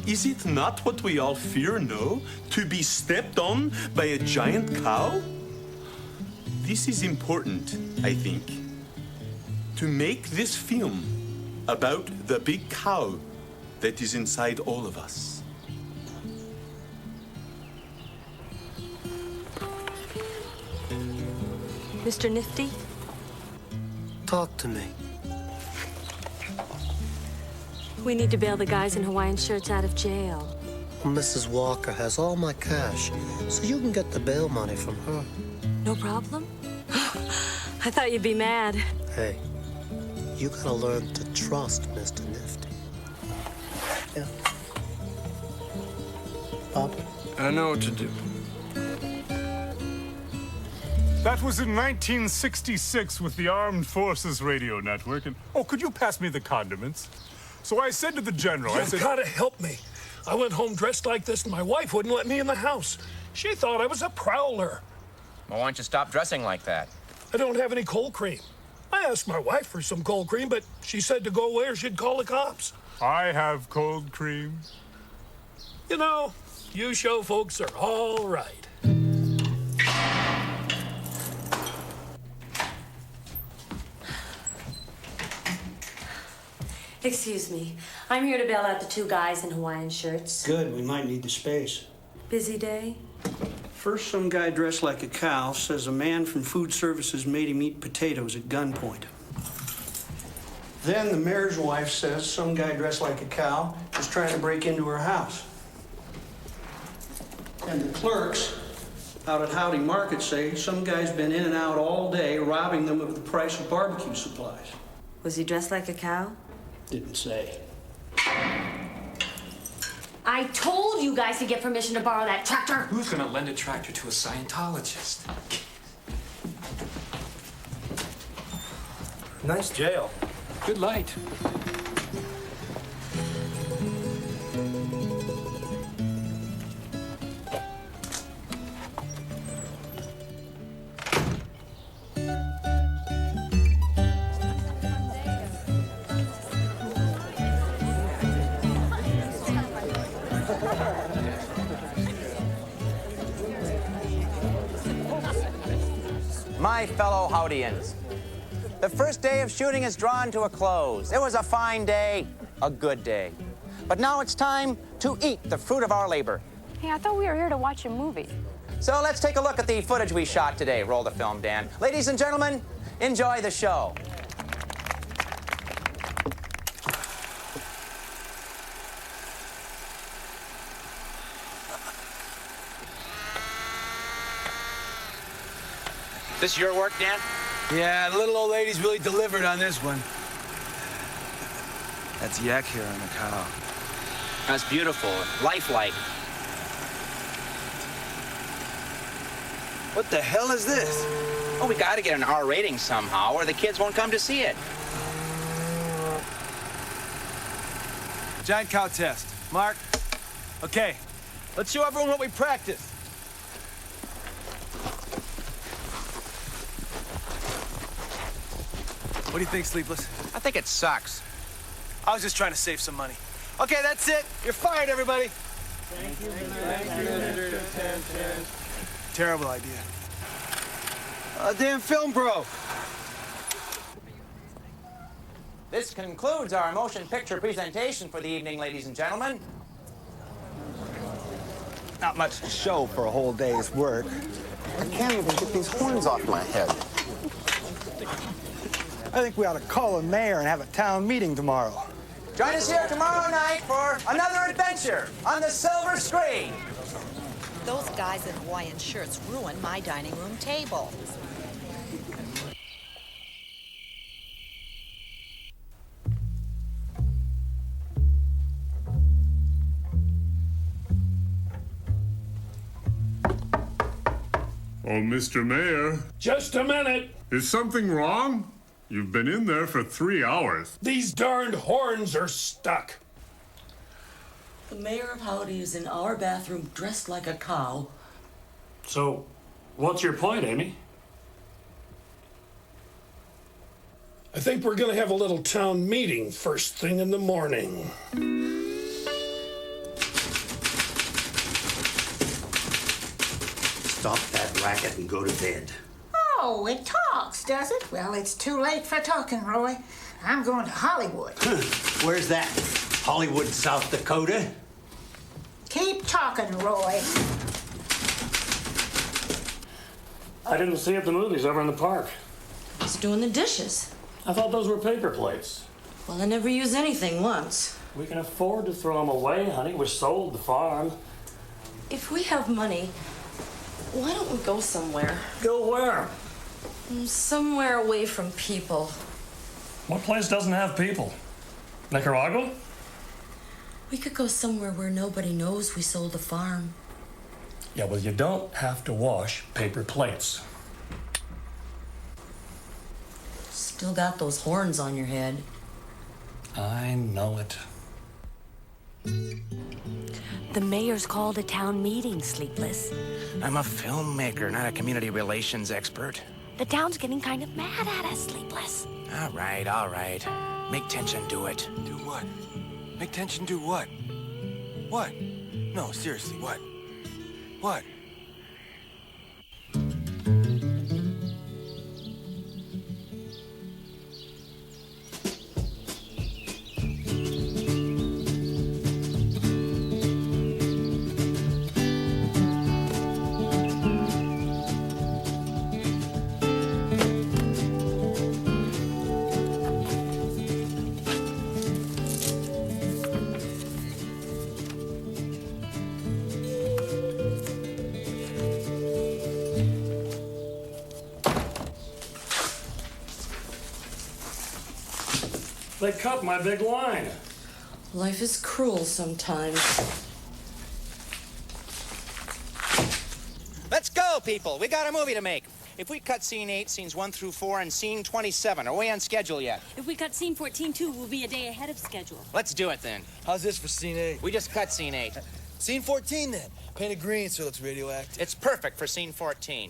Is it not what we all fear, no? To be stepped on by a giant cow? This is important, I think, to make this film about the big cow that is inside all of us. Mr. Nifty? Talk to me. We need to bail the guys in Hawaiian shirts out of jail. Mrs. Walker has all my cash, so you can get the bail money from her. No problem? I thought you'd be mad. Hey, you gotta learn to trust Mr. Nifty. Yeah. Bob? I know what to do. That was in 1966 with the Armed Forces Radio Network. And, oh, could you pass me the condiments? So I said to the general, You've gotta help me. I went home dressed like this and my wife wouldn't let me in the house. She thought I was a prowler. Well, why don't you stop dressing like that? I don't have any cold cream. I asked my wife for some cold cream, but she said to go away or she'd call the cops. I have cold cream. You know, you show folks are all right. Excuse me. I'm here to bail out the two guys in Hawaiian shirts. Good, we might need the space. Busy day? First, some guy dressed like a cow says a man from food services made him eat potatoes at gunpoint. Then the mayor's wife says some guy dressed like a cow is trying to break into her house. And the clerks out at Howdy Market say some guy's been in and out all day robbing them of the price of barbecue supplies. Was he dressed like a cow? Didn't say. I told you guys to get permission to borrow that tractor. Who's gonna lend a tractor to a Scientologist? Nice jail. Good light. My fellow Howdians, the first day of shooting is drawn to a close. It was a fine day, a good day. But now it's time to eat the fruit of our labor. Hey, I thought we were here to watch a movie. So let's take a look at the footage we shot today. Roll the film, Dan. Ladies and gentlemen, enjoy the show. This your work, Dan? Yeah, the little old lady's really delivered on this one. That's yak hair on the cow. That's beautiful, lifelike. What the hell is this? Well, we gotta get an R rating somehow, or the kids won't come to see it. Giant cow test. Mark. Okay, let's show everyone what we practiced. What do you think, Sleepless? I think it sucks. I was just trying to save some money. Okay, that's it. You're fired, everybody. Thank you for your attention. Terrible idea. Damn film broke. This concludes our motion picture presentation for the evening, ladies and gentlemen. Not much show for a whole day's work. I can't even get these horns off my head. I think we ought to call the mayor and have a town meeting tomorrow. Join us here tomorrow night for another adventure on the silver screen. Those guys in Hawaiian shirts ruined my dining room table. Oh, Mr. Mayor. Just a minute. Is something wrong? You've been in there for 3 hours. These darned horns are stuck. The mayor of Howdy is in our bathroom dressed like a cow. So, what's your point, Amy? I think we're going to have a little town meeting first thing in the morning. Stop that racket and go to bed. Oh, it talks, does it? Well, it's too late for talking, Roy. I'm going to Hollywood. Where's that? Hollywood, South Dakota? Keep talking, Roy. I didn't see it at the movies over in the park. He's doing the dishes. I thought those were paper plates. Well, I never use anything once. We can afford to throw them away, honey. We sold the farm. If we have money, why don't we go somewhere? Go where? Somewhere away from people. What place doesn't have people? Nicaragua? We could go somewhere where nobody knows we sold the farm. Yeah, well, you don't have to wash paper plates. Still got those horns on your head. I know it. The mayor's called a town meeting, Sleepless. I'm a filmmaker, not a community relations expert. The town's getting kind of mad at us, Sleepless. All right. Make tension do it. Do what? Make tension do what? What? No, seriously, what? What? They cut my big line. Life is cruel sometimes. Let's go, people. We got a movie to make. If we cut scene 8, scenes 1 through 4, and scene 27, are we on schedule yet? If we cut scene 14 too, we'll be a day ahead of schedule. Let's do it then. How's this for scene 8? We just cut scene 8. Scene 14 then. Painted green so it looks radioactive. It's perfect for scene 14.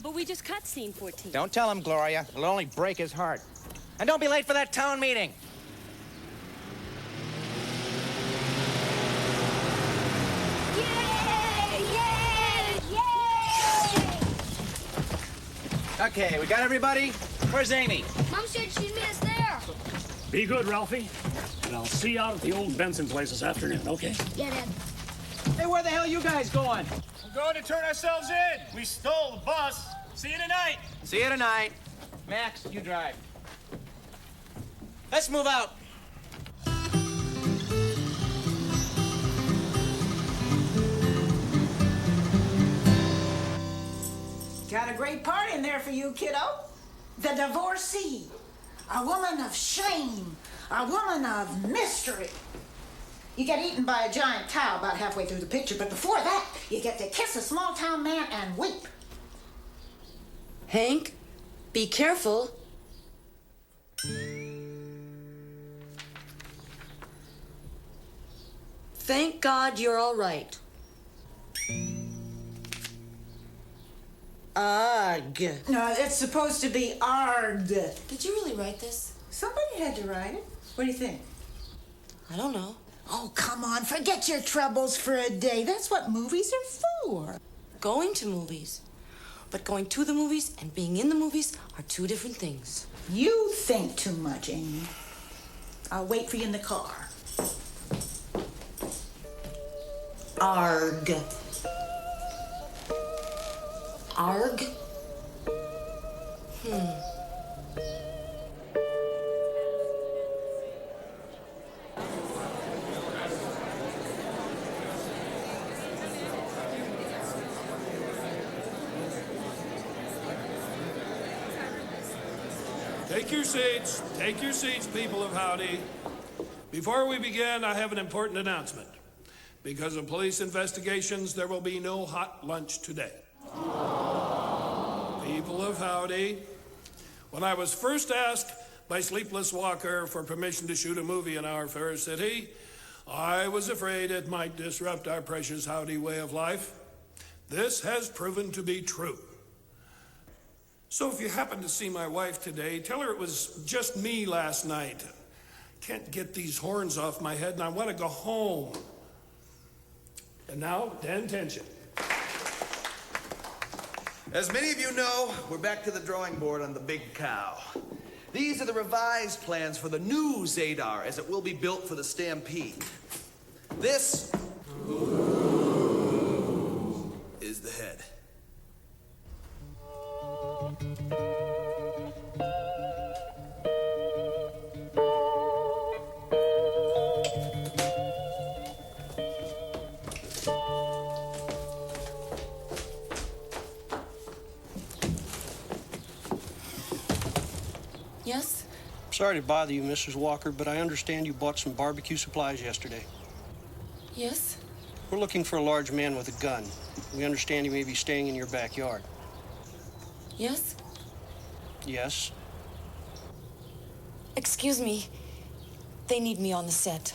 But we just cut scene 14. Don't tell him, Gloria. It'll only break his heart. And don't be late for that town meeting. Okay, we got everybody? Where's Amy? Mom said she'd meet us there. Be good, Ralphie. And I'll see you out at the old Benson place this afternoon, okay? Yeah, Dad. Hey, where the hell are you guys going? We're going to turn ourselves in. We stole the bus. See you tonight. See you tonight. Max, you drive. Let's move out. Got a great part in there for you, kiddo. The divorcee. A woman of shame. A woman of mystery. You get eaten by a giant cow about halfway through the picture, but before that, you get to kiss a small-town man and weep. Hank, be careful. Thank God you're all right. Arg. No, it's supposed to be arg. Did you really write this? Somebody had to write it. What do you think? I don't know. Oh, come on. Forget your troubles for a day. That's what movies are for. Going to movies. But going to the movies and being in the movies are two different things. You think too much, Amy. I'll wait for you in the car. Arg. Arg? Take your seats. Take your seats, people of Howdy. Before we begin, I have an important announcement. Because of police investigations, there will be no hot lunch today. People of Howdy, when I was first asked by Sleepless Walker for permission to shoot a movie in our fair city, I was afraid it might disrupt our precious Howdy way of life. This has proven to be true. So if you happen to see my wife today, tell her it was just me last night. Can't get these horns off my head and I want to go home. And now, Dan Tension. As many of you know, we're back to the drawing board on the Big Cow. These are the revised plans for the new Zadar as it will be built for the Stampede. This is the head. Yes? Sorry to bother you, Mrs. Walker, but I understand you bought some barbecue supplies yesterday. Yes? We're looking for a large man with a gun. We understand he may be staying in your backyard. Yes? Yes? Excuse me. They need me on the set.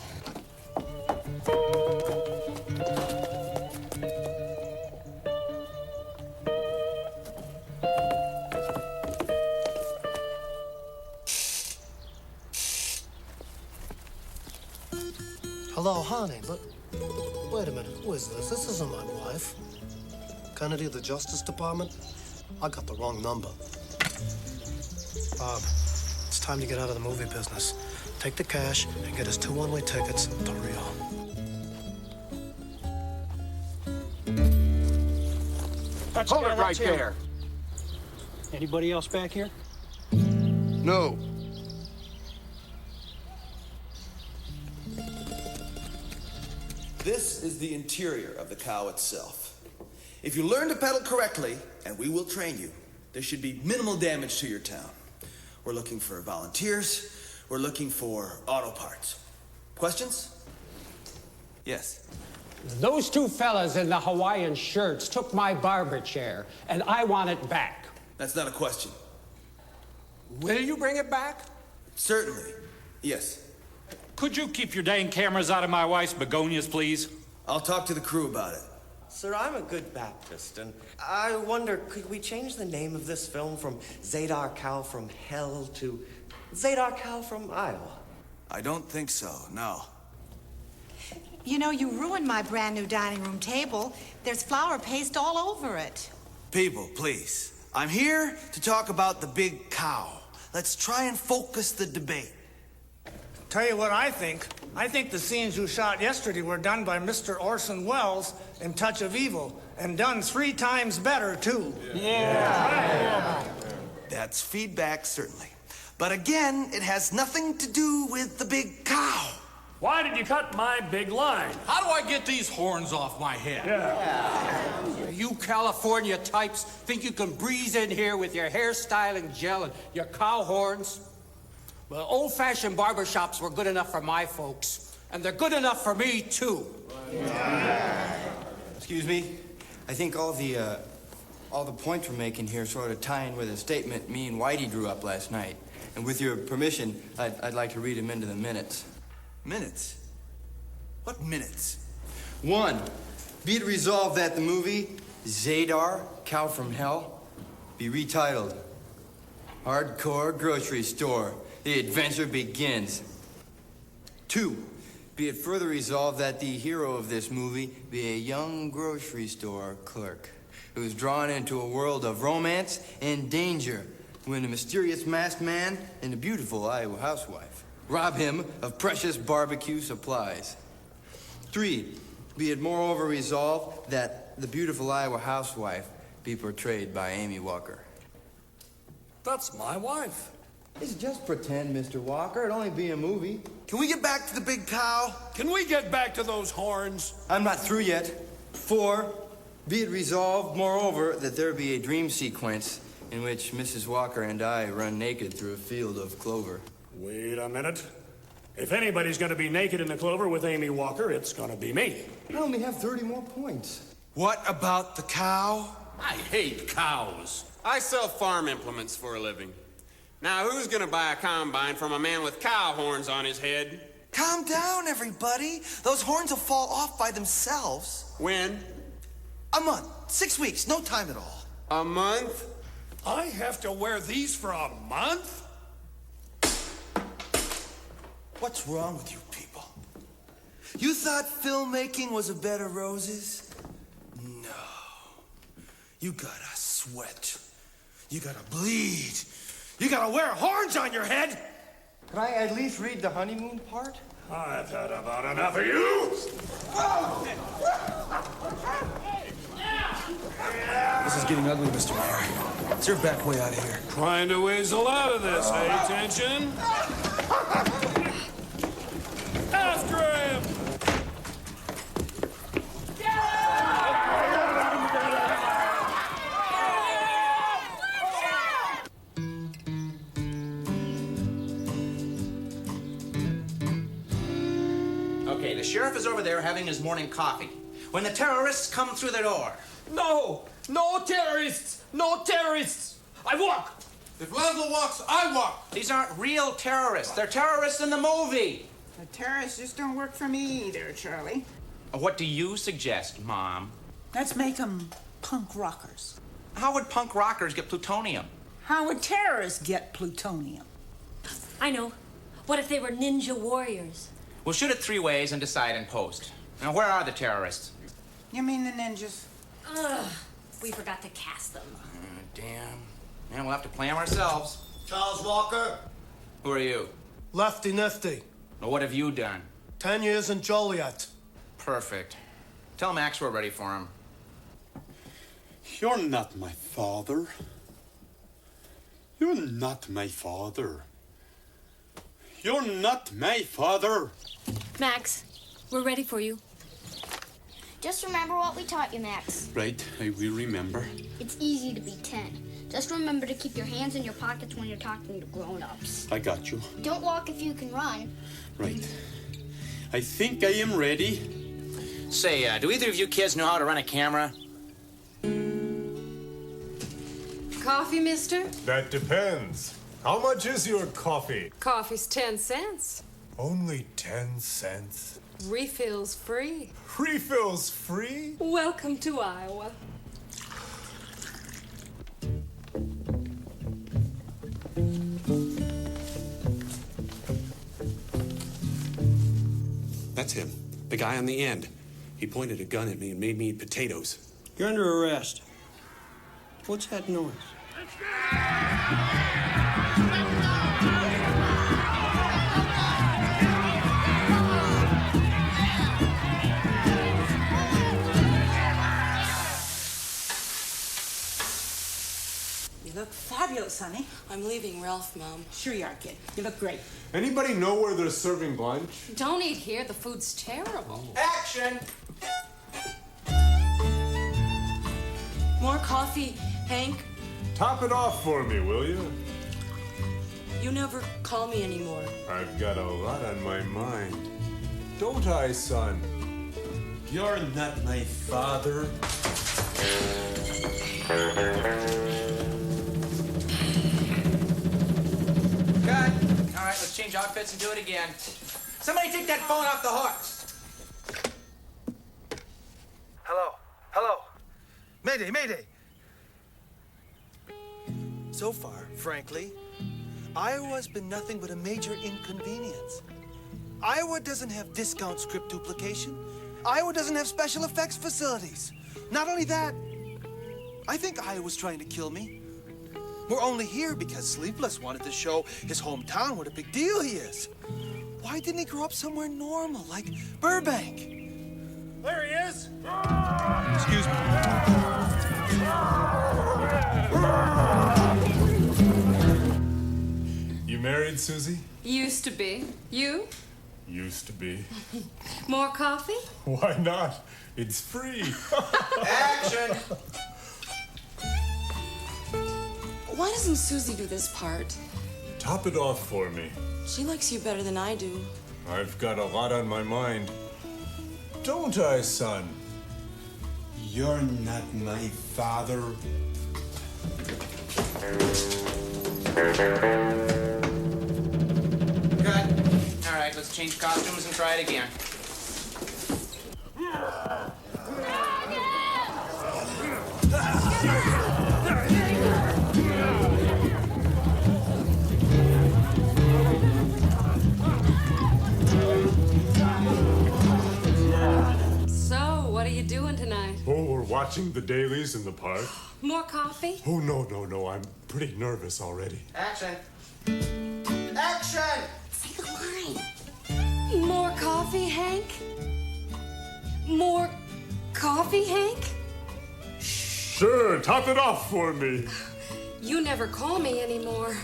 Hello, honey, but wait a minute. Who is this? This isn't my wife. Kennedy of the Justice Department? I got the wrong number. Bob, it's time to get out of the movie business. Take the cash and get us 2 one-way tickets to Rio. Hold it right there. Anybody else back here? No. This is the interior of the cow itself. If you learn to pedal correctly, and we will train you, there should be minimal damage to your town. We're looking for volunteers. We're looking for auto parts. Questions? Yes. Those 2 fellas in the Hawaiian shirts took my barber chair, and I want it back. That's not a question. Will you bring it back? Certainly. Yes. Could you keep your dang cameras out of my wife's begonias, please? I'll talk to the crew about it. Sir, I'm a good Baptist, and I wonder, could we change the name of this film from Zadar Cow from Hell to Zadar Cow from Iowa? I don't think so, no. You know, you ruined my brand new dining room table. There's flour paste all over it. People, please. I'm here to talk about the Big Cow. Let's try and focus the debate. Tell you what I think. I think the scenes you shot yesterday were done by Mr. Orson Welles in Touch of Evil, and done 3 times better, too. Yeah. That's feedback, certainly. But again, it has nothing to do with the Big Cow. Why did you cut my big line? How do I get these horns off my head? You California types think you can breeze in here with your hairstyling gel and your cow horns? Well, old-fashioned barbershops were good enough for my folks, and they're good enough for me, too. Excuse me? I think all the points we're making here sort of tie in with a statement me and Whitey drew up last night. And with your permission, I'd like to read them into the minutes. Minutes? What minutes? 1, be it resolved that the movie Zadar, Cow from Hell, be retitled Hardcore Grocery Store. The adventure begins. 2, be it further resolved that the hero of this movie be a young grocery store clerk who is drawn into a world of romance and danger when a mysterious masked man and a beautiful Iowa housewife rob him of precious barbecue supplies. 3, be it moreover resolved that the beautiful Iowa housewife be portrayed by Amy Walker. That's my wife. It's just pretend, Mr. Walker. It'd only be a movie. Can we get back to the Big Cow? Can we get back to those horns? I'm not through yet. 4, be it resolved, moreover, that there be a dream sequence in which Mrs. Walker and I run naked through a field of clover. Wait a minute. If anybody's going to be naked in the clover with Amy Walker, it's going to be me. I only have 30 more points. What about the cow? I hate cows. I sell farm implements for a living. Now, who's gonna buy a combine from a man with cow horns on his head? Calm down, everybody. Those horns will fall off by themselves. When? A month. 6 weeks. No time at all. A month? I have to wear these for a month? What's wrong with you people? You thought filmmaking was a bed of roses? No. You gotta sweat. You gotta bleed. You gotta wear horns on your head. Can I at least read the honeymoon part? I've had about enough of you! This is getting ugly, Mr. Mayor. It's your back way out of here. Trying to weasel out of this, eh, Tension? After him! Okay, the sheriff is over there having his morning coffee. When the terrorists come through the door. No! No terrorists! No terrorists! I walk! If Laszlo walks, I walk. These aren't real terrorists. They're terrorists in the movie. The terrorists just don't work for me either, Charlie. What do you suggest, Mom? Let's make them punk rockers. How would punk rockers get plutonium? How would terrorists get plutonium? I know. What if they were ninja warriors? We'll shoot it 3 ways and decide in post. Now, where are the terrorists? You mean the ninjas? Ugh, we forgot to cast them. Damn. Man, we'll have to play them ourselves. Charles Walker. Who are you? Lefty Nifty. Well, what have you done? 10 years in Joliet. Perfect. Tell Max we're ready for him. You're not my father. You're not my father. You're not my father. Max, we're ready for you. Just remember what we taught you, Max. Right, I will remember. It's easy to be 10. Just remember to keep your hands in your pockets when you're talking to grown-ups. I got you. Don't walk if you can run. Right. I think I am ready. Say, do either of you kids know how to run a camera? Coffee, mister? That depends. How much is your coffee? Coffee's 10 cents. Only 10 cents. Refills free. Refills free? Welcome to Iowa. That's him. The guy on the end. He pointed a gun at me and made me eat potatoes. You're under arrest. What's that noise? You look fabulous, honey. I'm leaving Ralph, Mom. Sure you are, kid. You look great. Anybody know where they're serving lunch? Don't eat here. The food's terrible. Action! More coffee, Hank. Top it off for me, will you? You never call me anymore. I've got a lot on my mind. Don't I, son? You're not my father. Cut. All right, let's change outfits and do it again. Somebody take that phone off the hook. Hello? Hello? Mayday, mayday! So far, frankly, Iowa's been nothing but a major inconvenience. Iowa doesn't have discount script duplication. Iowa doesn't have special effects facilities. Not only that, I think Iowa's trying to kill me. We're only here because Sleepless wanted to show his hometown what a big deal he is. Why didn't he grow up somewhere normal, like Burbank? There he is! Excuse me. You married, Susie? Used to be. You? Used to be. More coffee? Why not? It's free. Action! Why doesn't Susie do this part? Top it off for me. She likes you better than I do. I've got a lot on my mind. Don't I, son? You're not my father. Good. All right, let's change costumes and try it again. So, what are you doing tonight? Oh, we're watching the dailies in the park. More coffee? Oh, no, no, no. I'm pretty nervous already. Action. Action! Say the line. More coffee, Hank? More coffee, Hank? Sure, top it off for me. You never call me anymore.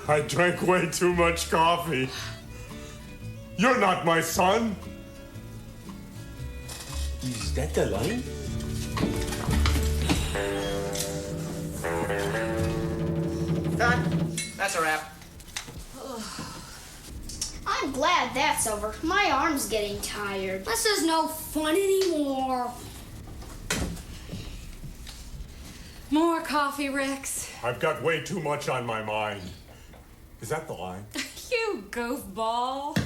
I drank way too much coffee. You're not my son. Is that the line? Done. That's a wrap. I'm glad that's over. My arm's getting tired. This is no fun anymore. More coffee, Rex. I've got way too much on my mind. Is that the line? You goofball.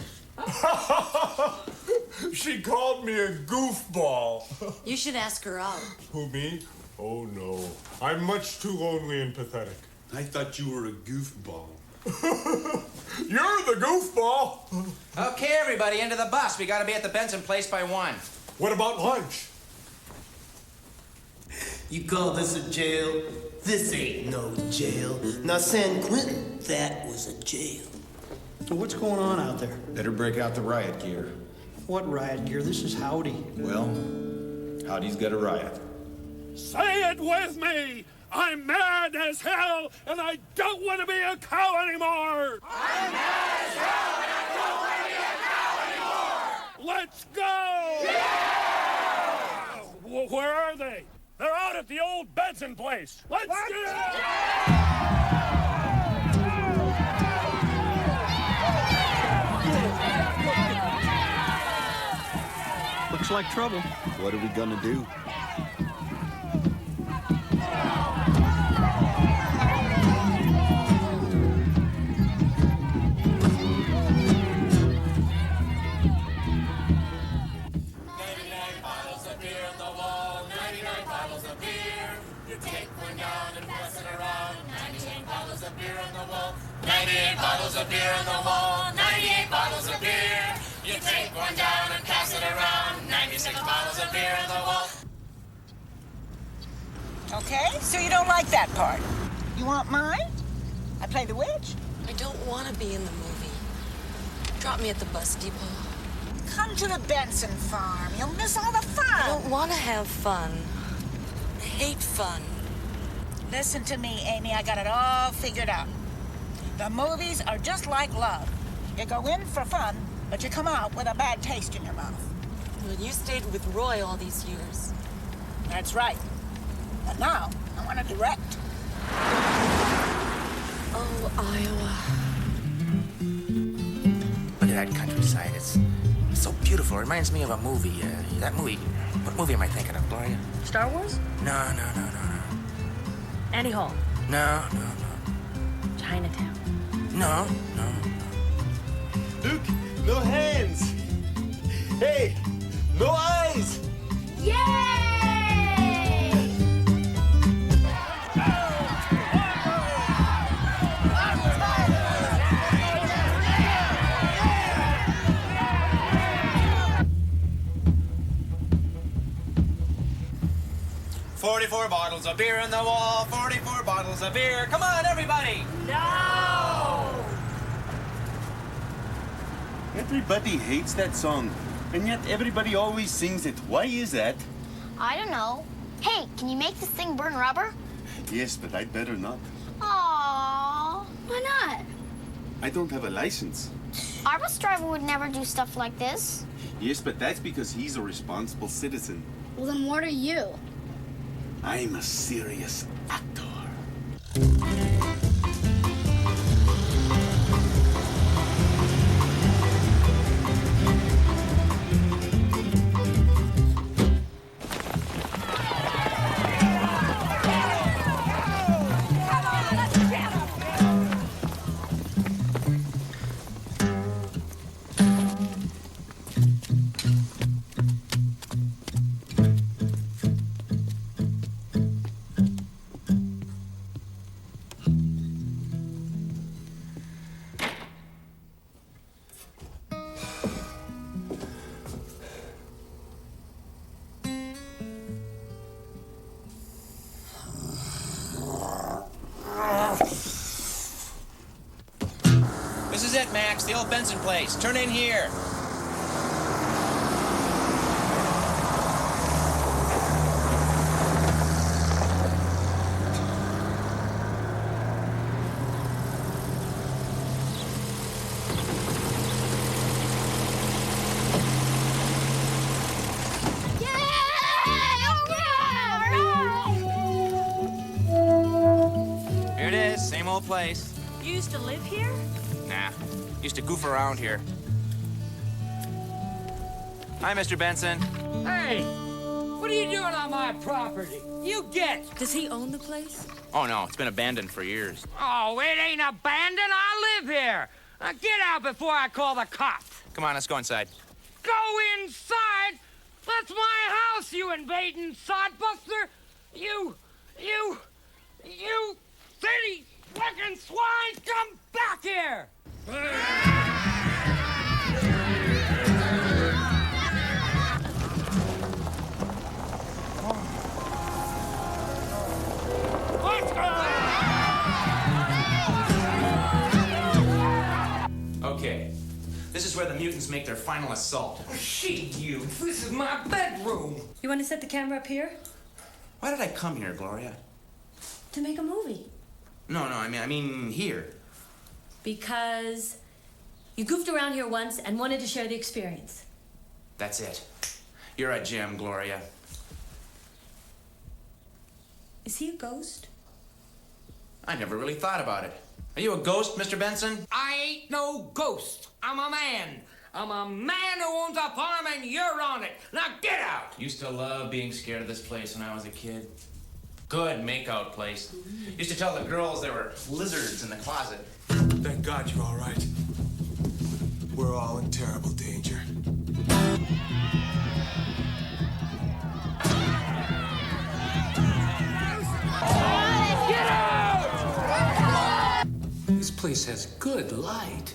She called me a goofball. You should ask her out. Who, me? Oh, no. I'm much too lonely and pathetic. I thought you were a goofball. You're the goofball. Okay, everybody, into the bus. We gotta be at the Benson place by 1. What about lunch? You call this a jail? This ain't no jail. Now, San Quentin, that was a jail. So what's going on out there? Better break out the riot gear. What riot gear? This is Howdy. Well, Howdy's got a riot. Say it with me! I'm mad as hell, and I don't want to be a cow anymore! I'm mad as hell and I don't want to be a cow anymore! Let's go! Yeah! Where are they? They're out at the old Benson place. Let's get it! Looks like trouble. What are we gonna do? Bottles of beer on the wall, 98 bottles of beer. You take one down and pass it around, 96 bottles of beer on the wall. Okay, so you don't like that part. You want mine? I play the witch. I don't want to be in the movie. Drop me at the bus depot. Come to the Benson farm. You'll miss all the fun. I don't want to have fun. I hate fun. Listen to me, Amy. I got it all figured out. The movies are just like love. You go in for fun, but you come out with a bad taste in your mouth. Well, you stayed with Roy all these years. That's right. But now, I want to direct. Oh, Iowa. Look at that countryside. It's so beautiful. It reminds me of a movie. That movie. What movie am I thinking of, Gloria? Star Wars? No. Annie Hall. No. Chinatown. No. Look, no hands. Hey, no eyes. Yay! 44 bottles of beer on the wall, 44 bottles of beer. Come on, everybody! No! Everybody hates that song, and yet everybody always sings it. Why is that? I don't know. Hey, can you make this thing burn rubber? Yes, but I'd better not. Aww. Why not? I don't have a license. Our bus driver would never do stuff like this. Yes, but that's because he's a responsible citizen. Well, then what are you? I'm a serious actor. This is it, Max, the old Benson place. Turn in here. Here it is, same old place. You used to live here? Nah, used to goof around here. Hi, Mr. Benson. Hey, what are you doing on my property? You get. Does he own the place? Oh, no, it's been abandoned for years. Oh, it ain't abandoned. I live here. Now get out before I call the cops. Come on, let's go inside. Go inside? That's my house, you invading sodbuster. You city fucking swine, come back here! Okay, this is where the mutants make their final assault. Shit, you. This is my bedroom. You want to set the camera up here? Why did I come here, Gloria? To make a movie. No, I mean here. Because you goofed around here once and wanted to share the experience. That's it. You're a gem, Gloria. Is he a ghost? I never really thought about it. Are you a ghost, Mr. Benson? I ain't no ghost. I'm a man. I'm a man who owns a farm and you're on it. Now get out! Used to love being scared of this place when I was a kid. Good makeout place. Used to tell the girls there were lizards in the closet. Thank God you're all right. We're all in terrible danger. Get out! This place has good light.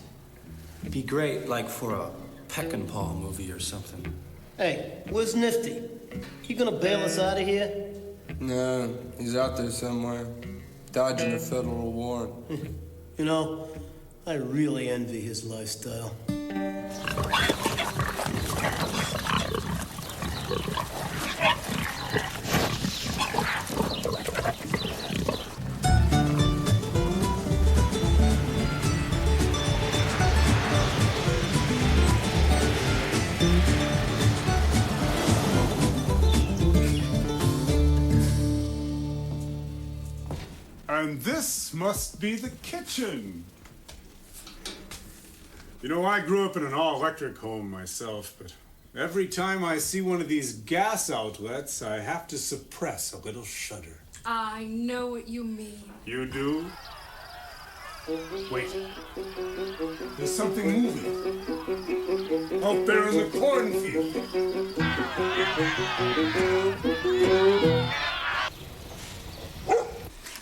It'd be great, like for a Peck and Paw movie or something. Hey, where's Nifty? You gonna bail us out of here? No, he's out there somewhere, dodging a federal warrant. You know, I really envy his lifestyle. And this must be the kitchen. You know, I grew up in an all-electric home myself, but every time I see one of these gas outlets, I have to suppress a little shudder. I know what you mean. You do? Wait. There's something moving. Out there in the cornfield.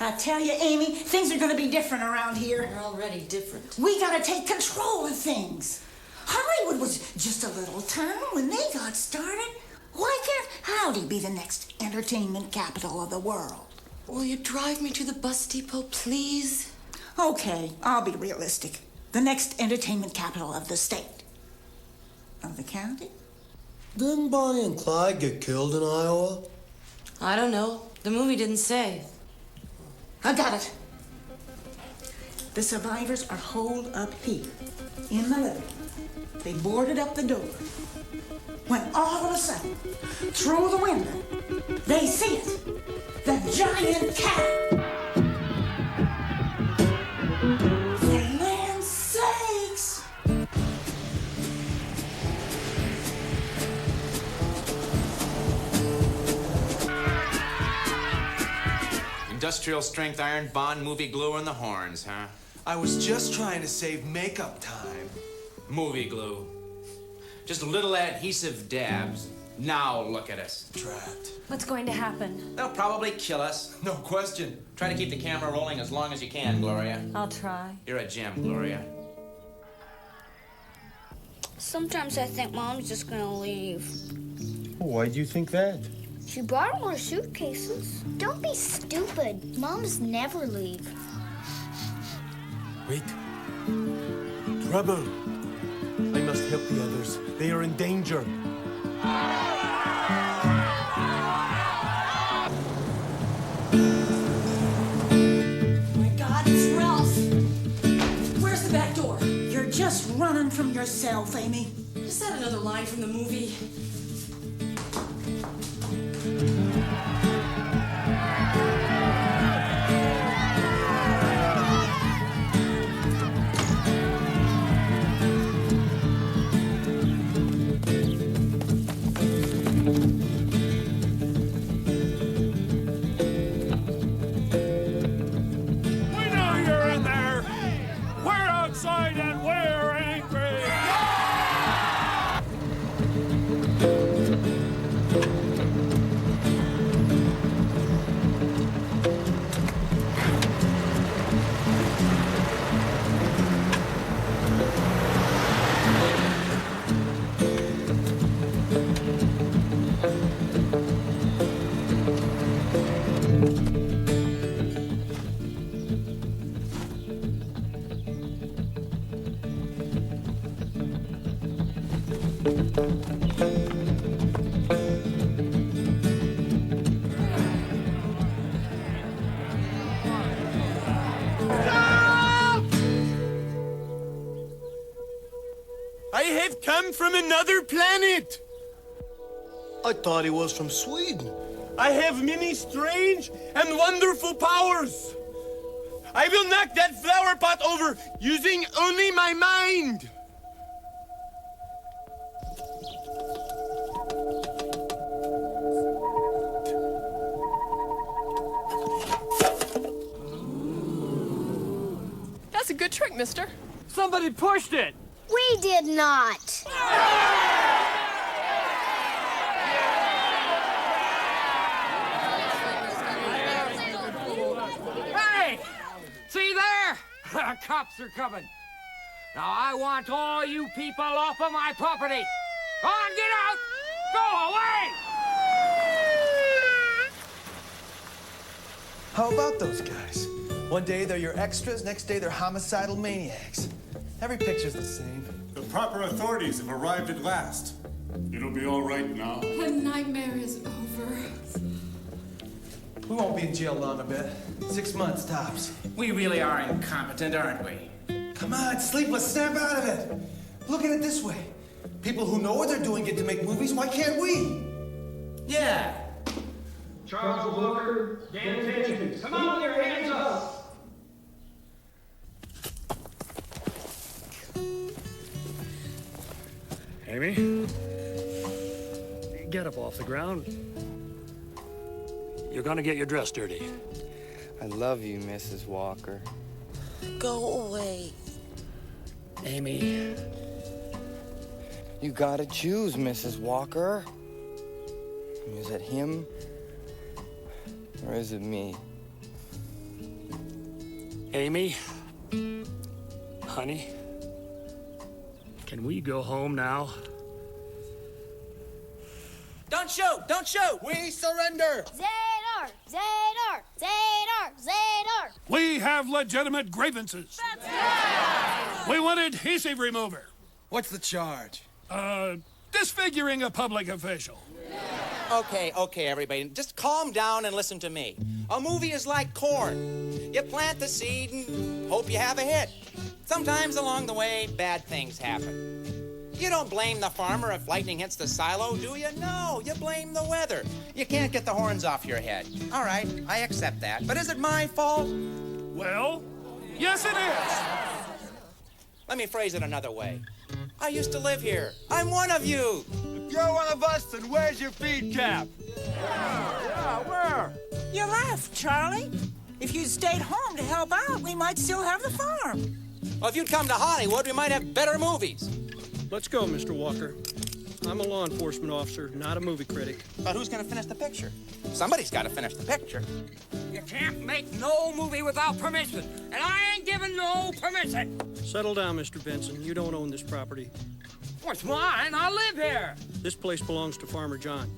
I tell you, Amy, things are gonna be different around here. They're already different. We gotta take control of things. Hollywood was just a little town when they got started. Why can't Howdy be the next entertainment capital of the world? Will you drive me to the bus depot, please? Okay, I'll be realistic. The next entertainment capital of the state. Of the county? Didn't Bonnie and Clyde get killed in Iowa? I don't know. The movie didn't say. I got it. The survivors are holed up here, in the living room. They boarded up the door. When all of a sudden, through the window, they see it. The giant cat. For land's sakes! Industrial strength iron bond movie glue in the horns, huh? I was just trying to save makeup time. Movie glue. Just little adhesive dabs. Now look at us. Trapped. What's going to happen? They'll probably kill us. No question. Try to keep the camera rolling as long as you can, Gloria. I'll try. You're a gem, Gloria. Sometimes I think Mom's just gonna leave. Why do you think that? She brought all her suitcases. Don't be stupid. Moms never leave. Wait. trouble. I must help the others. They are in danger. Back door. You're just running from yourself, Amy. Is that another line from the movie? And we're angry. I have come from another planet. I thought he was from Sweden. I have many strange and wonderful powers. I will knock that flower pot over using only my mind. That's a good trick, mister. Somebody pushed it. We did not. Hey! See there? Cops are coming. Now I want all you people off of my property. Go on, get out! Go away! How about those guys? One day they're your extras, next day they're homicidal maniacs. Every picture's the same. The proper authorities have arrived at last. It'll be all right now. The nightmare is over. We won't be in jail long a bit. 6 months tops. We really are incompetent, aren't we? Come on, Sleepless, snap out of it. Look at it this way. People who know what they're doing get to make movies. Why can't we? Yeah. Charles Walker, Dan Tension. Come on, with your hands up. Amy, get up off the ground. You're gonna get your dress dirty. I love you, Mrs. Walker. Go away. Amy. You gotta choose, Mrs. Walker. Is it him? Or is it me? Amy. Honey. Can we go home now? Don't shoot! Don't shoot! We surrender! Zadar! Zadar! Zadar! Zadar! We have legitimate grievances. We want adhesive remover. What's the charge? Disfiguring a public official. Okay, everybody. Just calm down and listen to me. A movie is like corn. You plant the seed and hope you have a hit. Sometimes along the way, bad things happen. You don't blame the farmer if lightning hits the silo, do you? No, you blame the weather. You can't get the horns off your head. All right, I accept that. But is it my fault? Well, yes it is. Let me phrase it another way. I used to live here. I'm one of you. If you're one of us, then where's your feed cap? Yeah, where? You left, Charlie. If you'd stayed home to help out, we might still have the farm. Well, if you'd come to Hollywood, we might have better movies. Let's go, Mr. Walker. I'm a law enforcement officer, not a movie critic. But who's gonna finish the picture? Somebody's gotta finish the picture. You can't make no movie without permission, and I ain't giving no permission. Settle down, Mr. Benson. You don't own this property. Well, it's mine. I live here. This place belongs to Farmer John.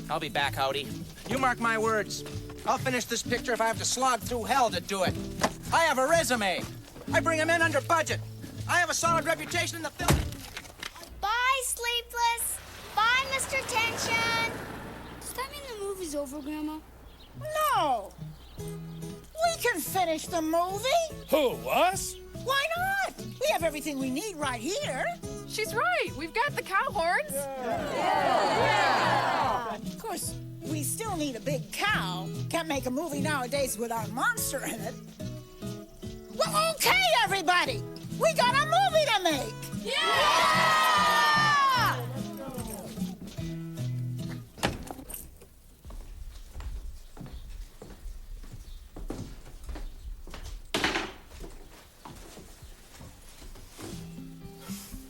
I'll be back, Howdy. You mark my words. I'll finish this picture if I have to slog through hell to do it. I have a resume. I bring him in under budget. I have a solid reputation in the film. Bye, Sleepless. Bye, Mr. Tension. Does that mean the movie's over, Grandma? No. We can finish the movie. Who, us? Why not? We have everything we need right here. She's right. We've got the cow horns. Yeah. Of course, we still need a big cow. Can't make a movie nowadays without a monster in it. Well, okay, everybody. We got a movie to make. Yeah!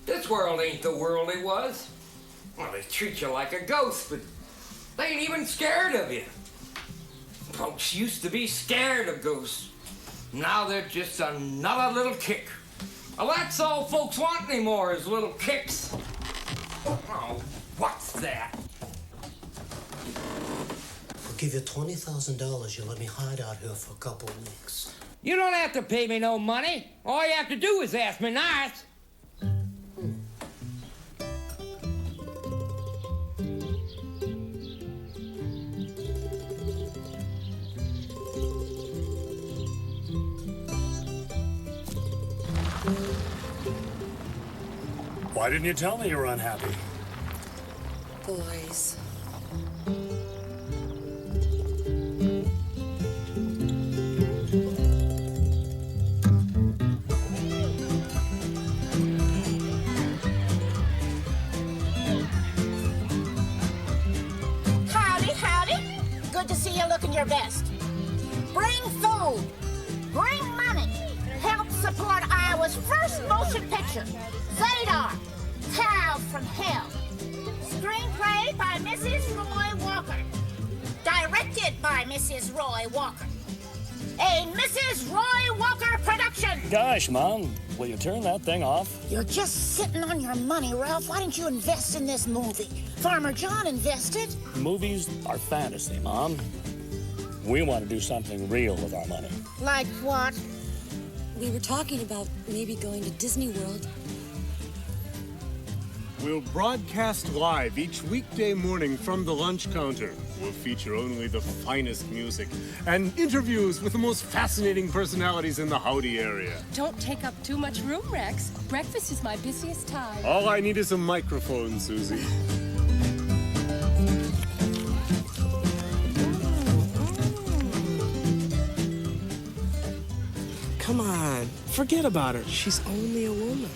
This world ain't the world it was. Well, they treat you like a ghost, but they ain't even scared of you. Folks used to be scared of ghosts. Now they're just another little kick. Well, that's all folks want anymore is little kicks. Oh, what's that? I'll give you $20,000. You let me hide out here for a couple of weeks. You don't have to pay me no money. All you have to do is ask me nice. Why didn't you tell me you were unhappy? Boys. Howdy, howdy. Good to see you looking your best. Bring food. Bring money. Help support Iowa's first motion picture, Zadar, Cow from Hell. Screenplay by Mrs. Roy Walker. Directed by Mrs. Roy Walker. A Mrs. Roy Walker production. Gosh, Mom, will you turn that thing off? You're just sitting on your money, Ralph. Why don't you invest in this movie? Farmer John invested. Movies are fantasy, Mom. We want to do something real with our money. Like what? We were talking about maybe going to Disney World. We'll broadcast live each weekday morning from the lunch counter. We'll feature only the finest music and interviews with the most fascinating personalities in the Howdy area. Don't take up too much room, Rex. Breakfast is my busiest time. All I need is a microphone, Susie. Come on, forget about her. She's only a woman.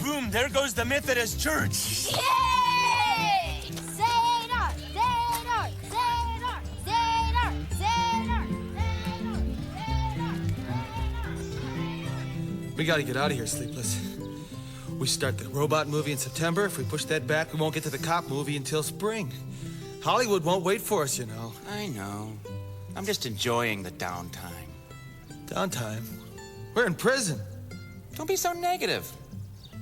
Boom, there goes the Methodist Church. Yay! Zadar! Zadar! Zadar! Zadar! Zadar! We gotta get out of here, Sleepless. We start the robot movie in September. If we push that back, we won't get to the cop movie until spring. Hollywood won't wait for us, you know. I know. I'm just enjoying the downtime. Downtime? We're in prison. Don't be so negative.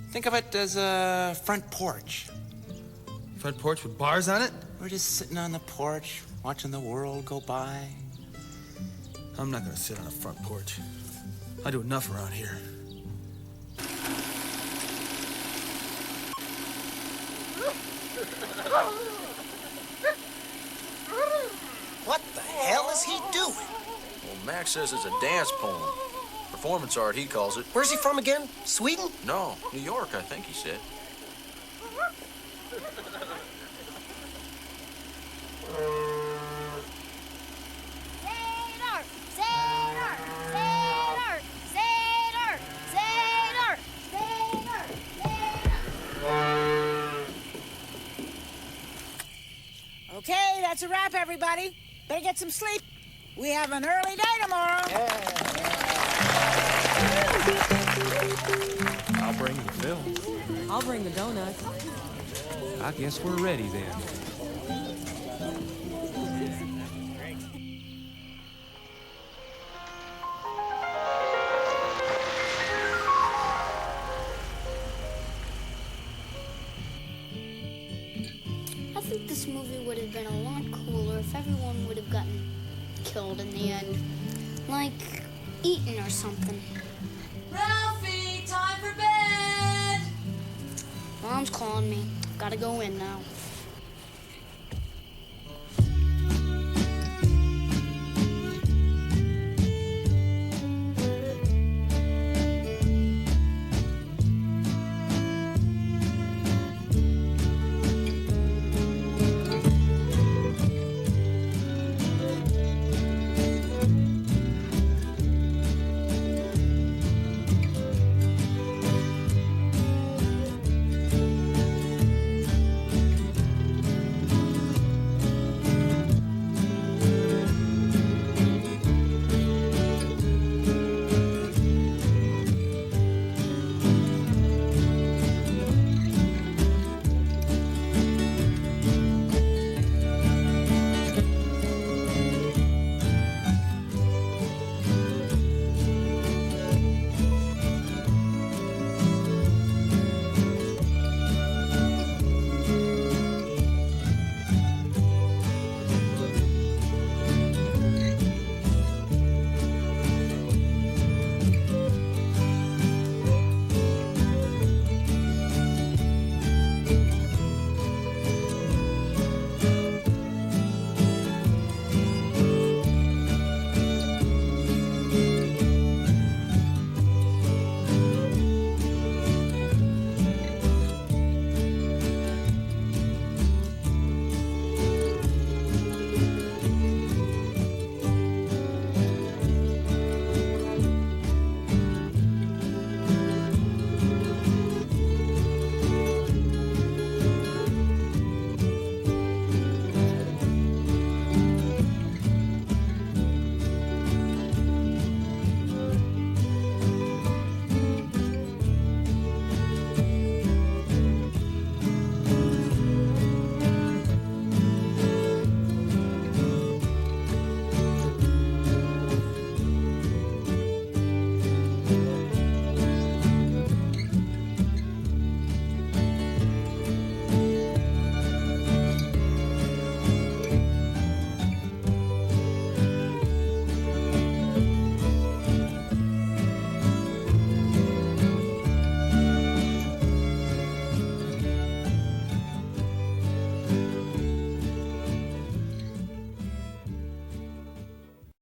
Think of it as a front porch. Front porch with bars on it? We're just sitting on the porch, watching the world go by. I'm not gonna sit on a front porch. I do enough around here. What the hell is he doing? Well, Max says it's a dance poem. Performance art, he calls it. Where's he from again? Sweden? No, New York, I think he said. Zadar! Zadar! Zadar! Zadar! Zadar! Zadar! Zadar! Okay, that's a wrap, everybody. Better get some sleep. We have an early day tomorrow. I'll bring the film. I'll bring the donuts. I guess we're ready then. I think this movie would have been a lot cooler if everyone would have gotten killed in the end. Like, eaten or something. Ralphie, time for bed! Mom's calling me. Gotta go in now.